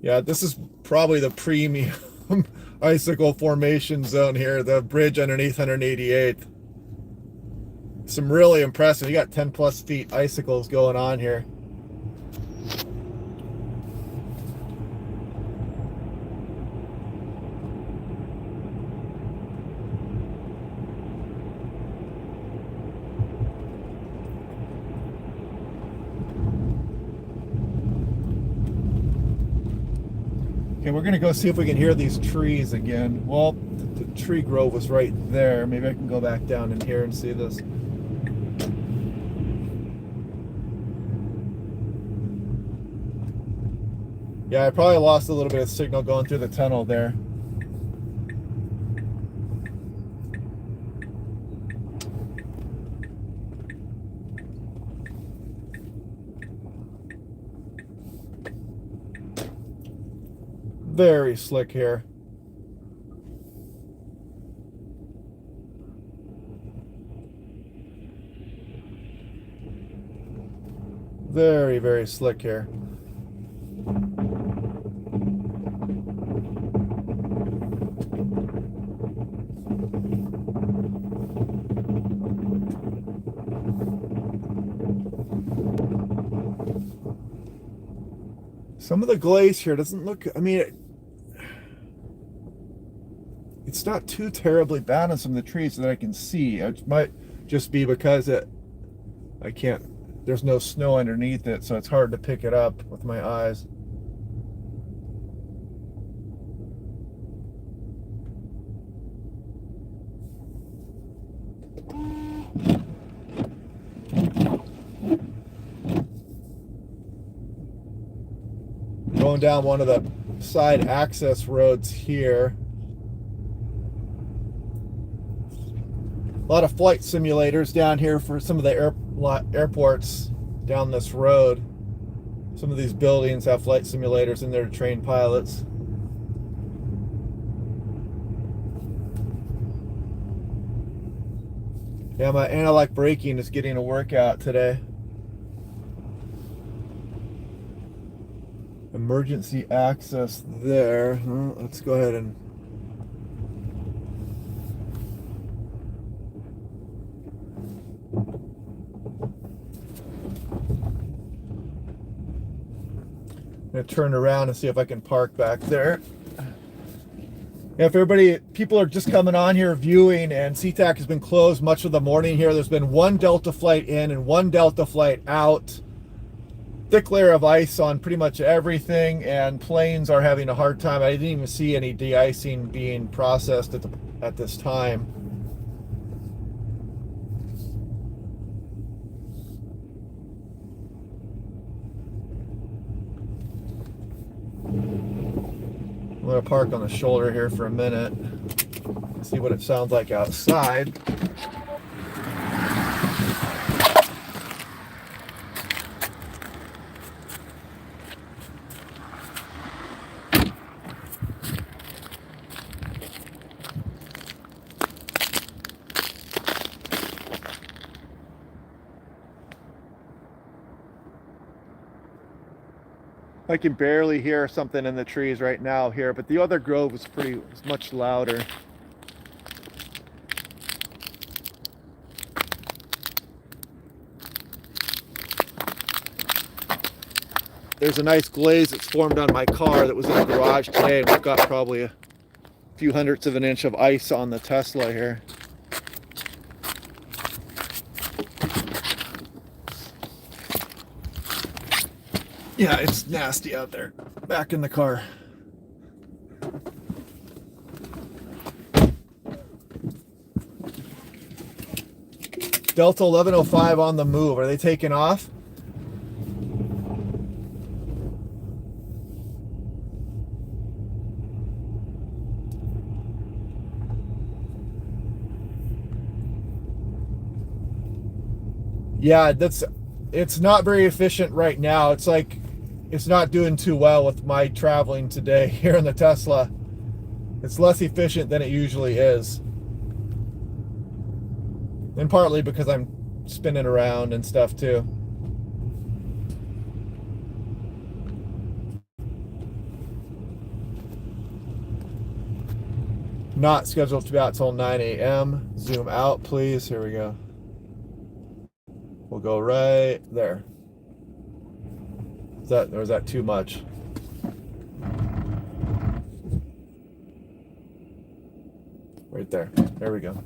Yeah, this is probably the premium icicle formation zone here, the bridge underneath 188th. Some really impressive, you got 10 plus feet icicles going on here. Okay, we're gonna go see if we can hear these trees again. Well, the tree grove was right there. Maybe I can go back down in here and see this. Yeah, I probably lost a little bit of signal going through the tunnel there. Very slick here. Very, very slick here. Some of the glaze here doesn't look, I mean, it's not too terribly bad on some of the trees that I can see. It might just be because I can't, there's no snow underneath it, so it's hard to pick it up with my eyes. Going down one of the side access roads here. A lot of flight simulators down here for some of the airports down this road. Some of these buildings have flight simulators in there to train pilots. Yeah, my anti-lock braking is getting a workout today. Emergency access there. Well, let's go ahead and I'm gonna turn around and see if I can park back there. Yeah, if people are just coming on here viewing, and SeaTac has been closed much of the morning here. There's been one Delta flight in and one Delta flight out. Thick layer of ice on pretty much everything, and planes are having a hard time. I didn't even see any de-icing being processed at this time. I'm gonna park on the shoulder here for a minute, see what it sounds like outside. I can barely hear something in the trees right now here, but the other grove was much louder. There's a nice glaze that's formed on my car that was in the garage today, and we've got probably a few hundredths of an inch of ice on the Tesla here. Yeah, it's nasty out there. Back in the car. Delta 1105 on the move. Are they taking off? Yeah, it's not very efficient right now. It's like it's not doing too well with my traveling today here in the Tesla. It's less efficient than it usually is. And partly because I'm spinning around and stuff too. Not scheduled to be out till 9 a.m. Zoom out, please. Here we go. We'll go right there. Or is that too much? Right there. There we go.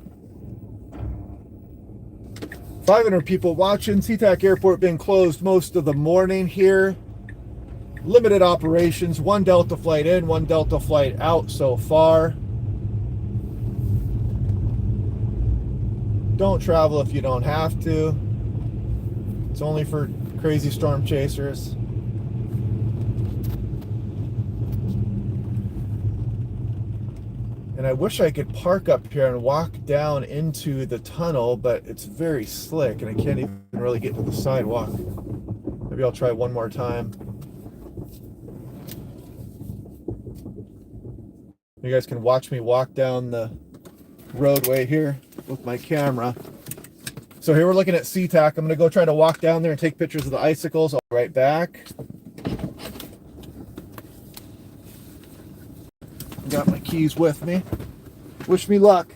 500 people watching. SeaTac Airport been closed most of the morning here. Limited operations. One Delta flight in, one Delta flight out so far. Don't travel if you don't have to. It's only for crazy storm chasers. And I wish I could park up here and walk down into the tunnel, but it's very slick and I can't even really get to the sidewalk. Maybe I'll try one more time. You guys can watch me walk down the roadway here with my camera. So here we're looking at SeaTac. I'm gonna go try to walk down there and take pictures of the Icicles. I'll be right back. Got my keys with me. Wish me luck.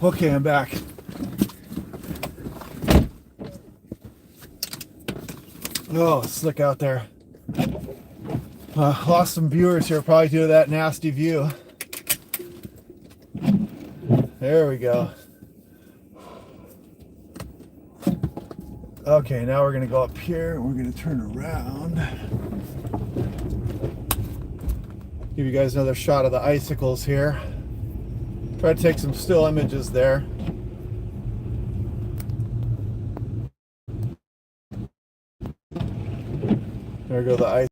Okay, I'm back. Oh, slick out there. Lost some viewers here probably due to that nasty view. There we go. Okay, now we're gonna go up here and we're gonna turn around. Give you guys another shot of the icicles here. Try to take some still images there. There go the ice.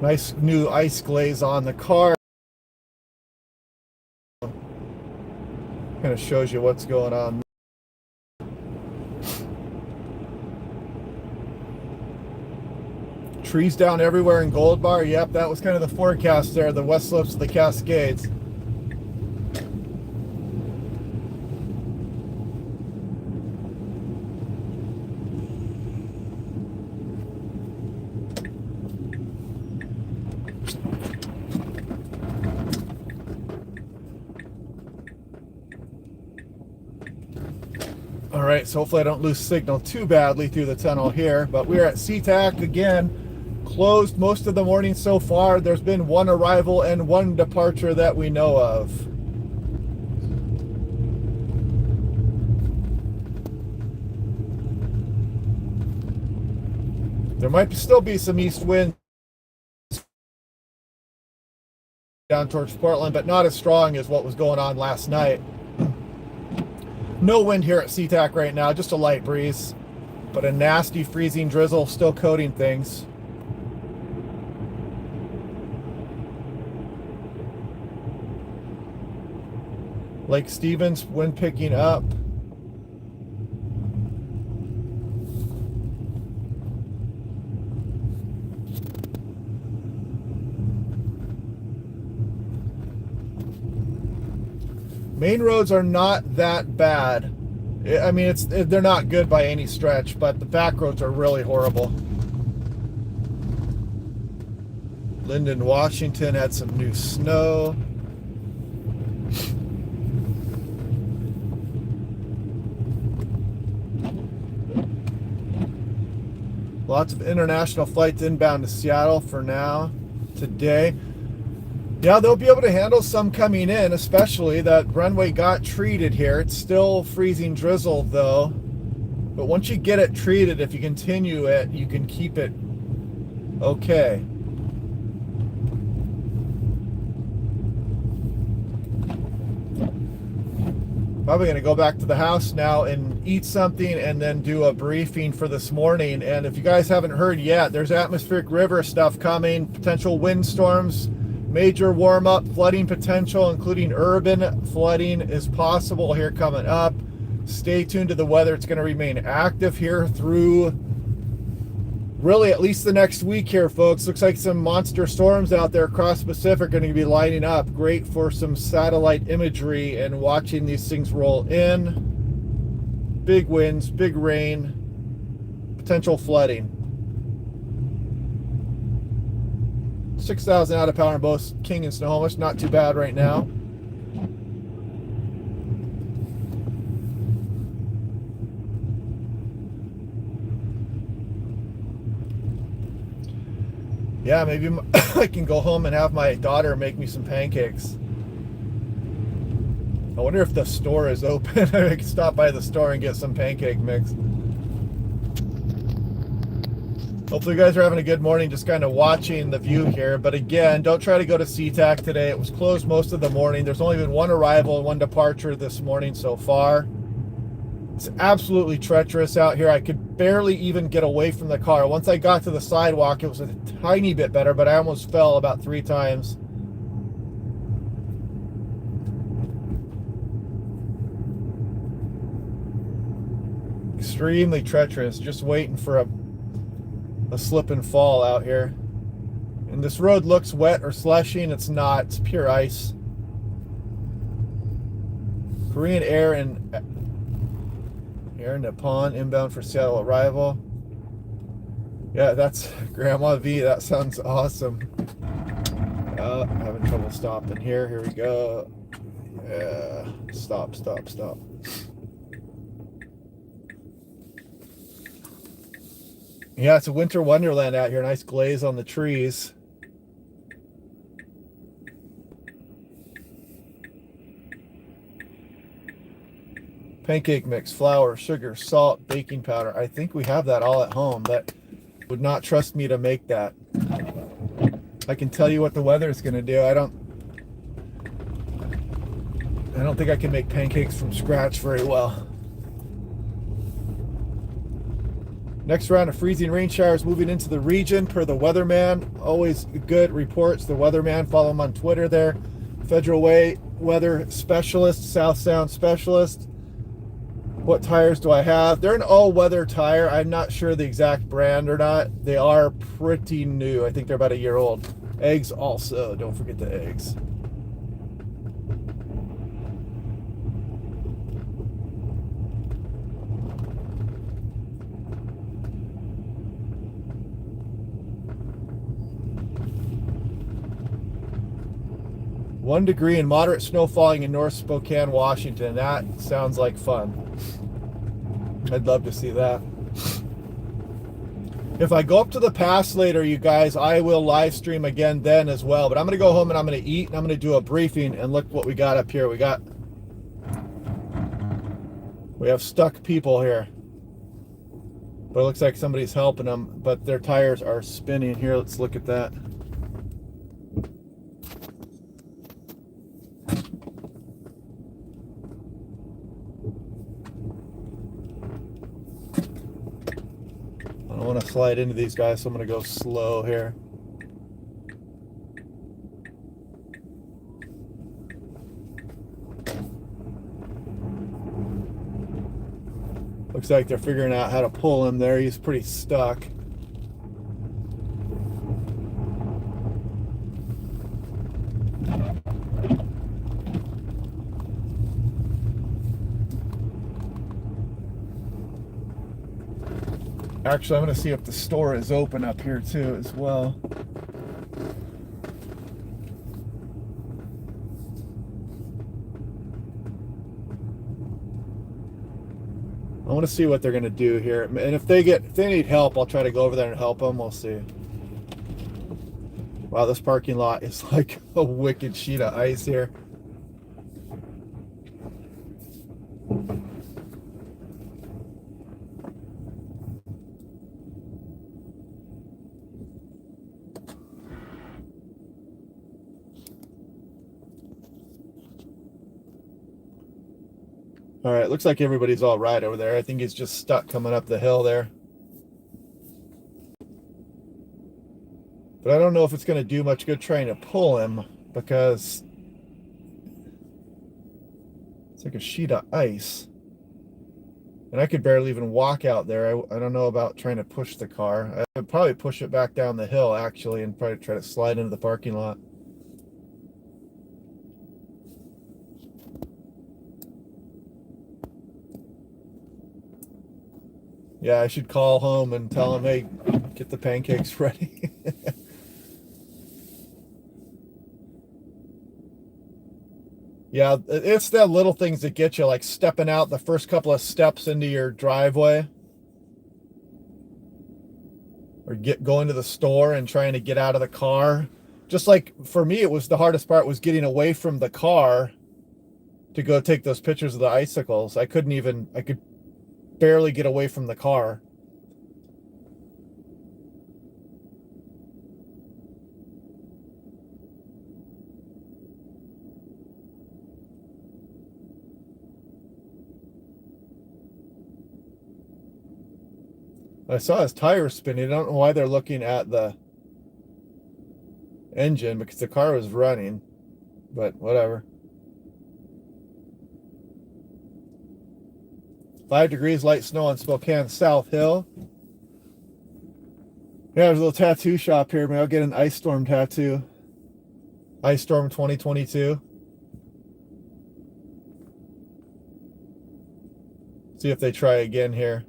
Nice new ice glaze on the car. Kind of shows you what's going on. Trees down everywhere in Gold Bar. Yep, that was kind of the forecast there, the west slopes of the Cascades. All right, so hopefully I don't lose signal too badly through the tunnel here, but we're at SeaTac again, closed most of the morning so far. There's been one arrival and one departure that we know of. There might still be some east wind down towards Portland, but not as strong as what was going on last night. No wind here at SeaTac right now, just a light breeze, but a nasty freezing drizzle still coating things. Lake Stevens, wind picking up. Main roads are not that bad. I mean, they're not good by any stretch, but the back roads are really horrible. Linden, Washington had some new snow. Lots of international flights inbound to Seattle for now, today. Yeah, they'll be able to handle some coming in, especially that Runway got treated here. It's still freezing drizzle though. But once you get it treated, if you continue it, you can keep it okay. Probably going to go back to the house now and eat something and then do a briefing for this morning. And if you guys haven't heard yet, there's atmospheric river stuff coming, potential windstorms. Major warm-up, flooding potential, including urban flooding is possible here coming up. Stay tuned to the weather. It's going to remain active here through really at least the next week here, folks. Looks like some monster storms out there across the Pacific are going to be lining up. Great for some satellite imagery and watching these things roll in. Big winds, big rain, potential flooding. 6,000 out of power in both King and Snohomish. Not too bad right now. Yeah, maybe I can go home and have my daughter make me some pancakes. I wonder if the store is open. I can stop by the store and get some pancake mix. Hopefully you guys are having a good morning, just kind of watching the view here. But again, don't try to go to SeaTac today. It was closed most of the morning. There's only been one arrival and one departure this morning so far. It's absolutely treacherous out here. I could barely even get away from the car. Once I got to the sidewalk, it was a tiny bit better, but I almost fell about 3 times. Extremely treacherous, just waiting for a slip and fall out here. And this road looks wet or slushy, and it's not. It's pure ice. Korean Air and Air Nippon inbound for Seattle arrival. Yeah, that's Grandma V. That sounds awesome. Oh, I'm having trouble stopping here. Here we go. Yeah. Stop, stop, stop. Yeah, it's a winter wonderland out here. Nice glaze on the trees. Pancake mix, flour, sugar, salt, baking powder. I think we have that all at home. That would not trust me to make that. I can tell you what the weather is going to do. I don't think I can make pancakes from scratch very well. Next round of freezing rain showers moving into the region per the weatherman. Always good reports. The weatherman, follow him on Twitter there. Federal Way weather specialist, South Sound specialist. What tires do I have? They're an all-weather tire. I'm not sure the exact brand or not. They are pretty new. I think they're about a year old. Eggs also. Don't forget the eggs. One degree and moderate snow falling in North Spokane, Washington. That sounds like fun. I'd love to see that. If I go up to the pass later, you guys, I will live stream again then as well. But I'm going to go home and I'm going to eat and I'm going to do a briefing and look what we got up here. We have stuck people here. But it looks like somebody's helping them, but their tires are spinning here. Let's look at that. I don't want to slide into these guys, so I'm going to go slow here. Looks like they're figuring out how to pull him there. He's pretty stuck. Actually, I'm going to see if the store is open up here too as well. I want to see what they're going to do here. And if they need help, I'll try to go over there and help them. We'll see. Wow, this parking lot is like a wicked sheet of ice here. All right, looks like everybody's all right over there. I think he's just stuck coming up the hill there. But I don't know if it's going to do much good trying to pull him because it's like a sheet of ice. And I could barely even walk out there. I don't know about trying to push the car. I would probably push it back down the hill, actually, and probably try to slide into the parking lot. Yeah, I should call home and tell him, hey, get the pancakes ready. Yeah, it's the little things that get you, like stepping out the first couple of steps into your driveway. Or going to the store and trying to get out of the car. Just like for me, it was the hardest part was getting away from the car to go take those pictures of the icicles. I could barely get away from the car. I saw his tires spinning. I don't know why they're looking at the engine because the car was running, but whatever. 5 degrees, light snow on Spokane South Hill. Yeah, there's a little tattoo shop here. Maybe I'll get an Ice Storm tattoo. Ice Storm 2022. See if they try again here.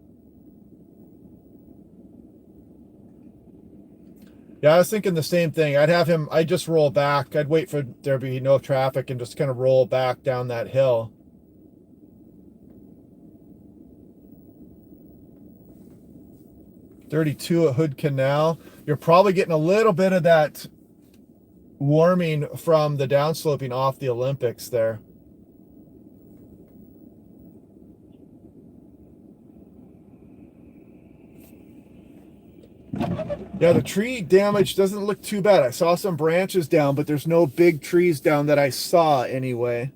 Yeah, I was thinking the same thing. I'd just roll back. I'd wait for there to be no traffic and just kind of roll back down that hill. .32 at Hood Canal. You're probably getting a little bit of that warming from the downsloping off the Olympics there. Yeah, the tree damage doesn't look too bad. I saw some branches down, but there's no big trees down that I saw anyway.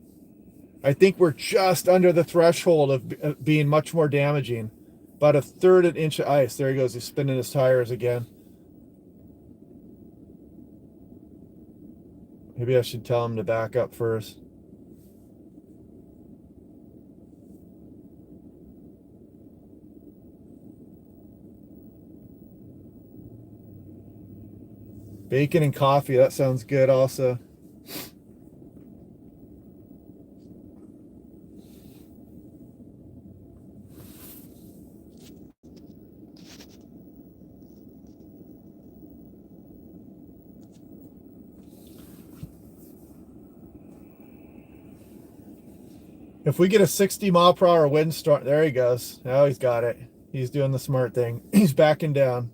I think we're just under the threshold of being much more damaging. About a third an inch of ice. There he goes. He's spinning his tires again. Maybe I should tell him to back up first. Bacon and coffee. That sounds good also. If we get a 60-mile-per-hour windstorm, there he goes. Now he's got it. He's doing the smart thing. He's backing down.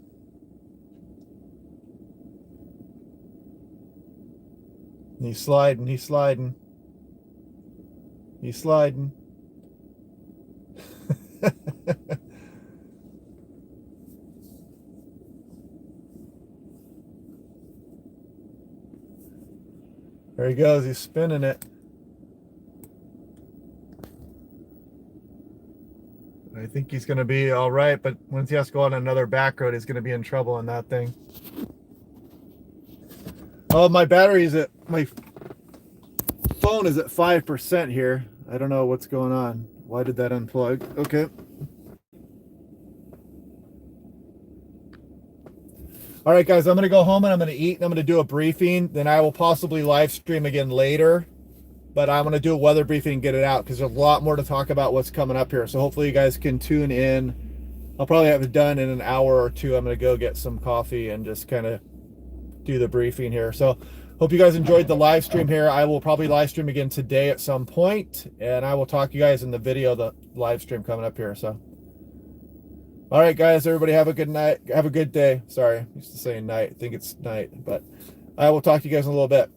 He's sliding. He's sliding. He's sliding. There he goes. He's spinning it. I think he's going to be all right, but once he has to go on another back road, he's going to be in trouble on that thing. Oh, my battery's at, my phone is at 5% here. I don't know what's going on. Why did that unplug? Okay. All right, guys, I'm going to go home and I'm going to eat and I'm going to do a briefing. Then I will possibly live stream again later. But I'm going to do a weather briefing and get it out because there's a lot more to talk about what's coming up here. So hopefully you guys can tune in. I'll probably have it done in an hour or two. I'm going to go get some coffee and just kind of do the briefing here. So hope you guys enjoyed the live stream here. I will probably live stream again today at some point, and I will talk to you guys in the video, the live stream coming up here. So, all right, guys, everybody have a good night. Have a good day. Sorry, I used to say night. I think it's night, but I will talk to you guys in a little bit.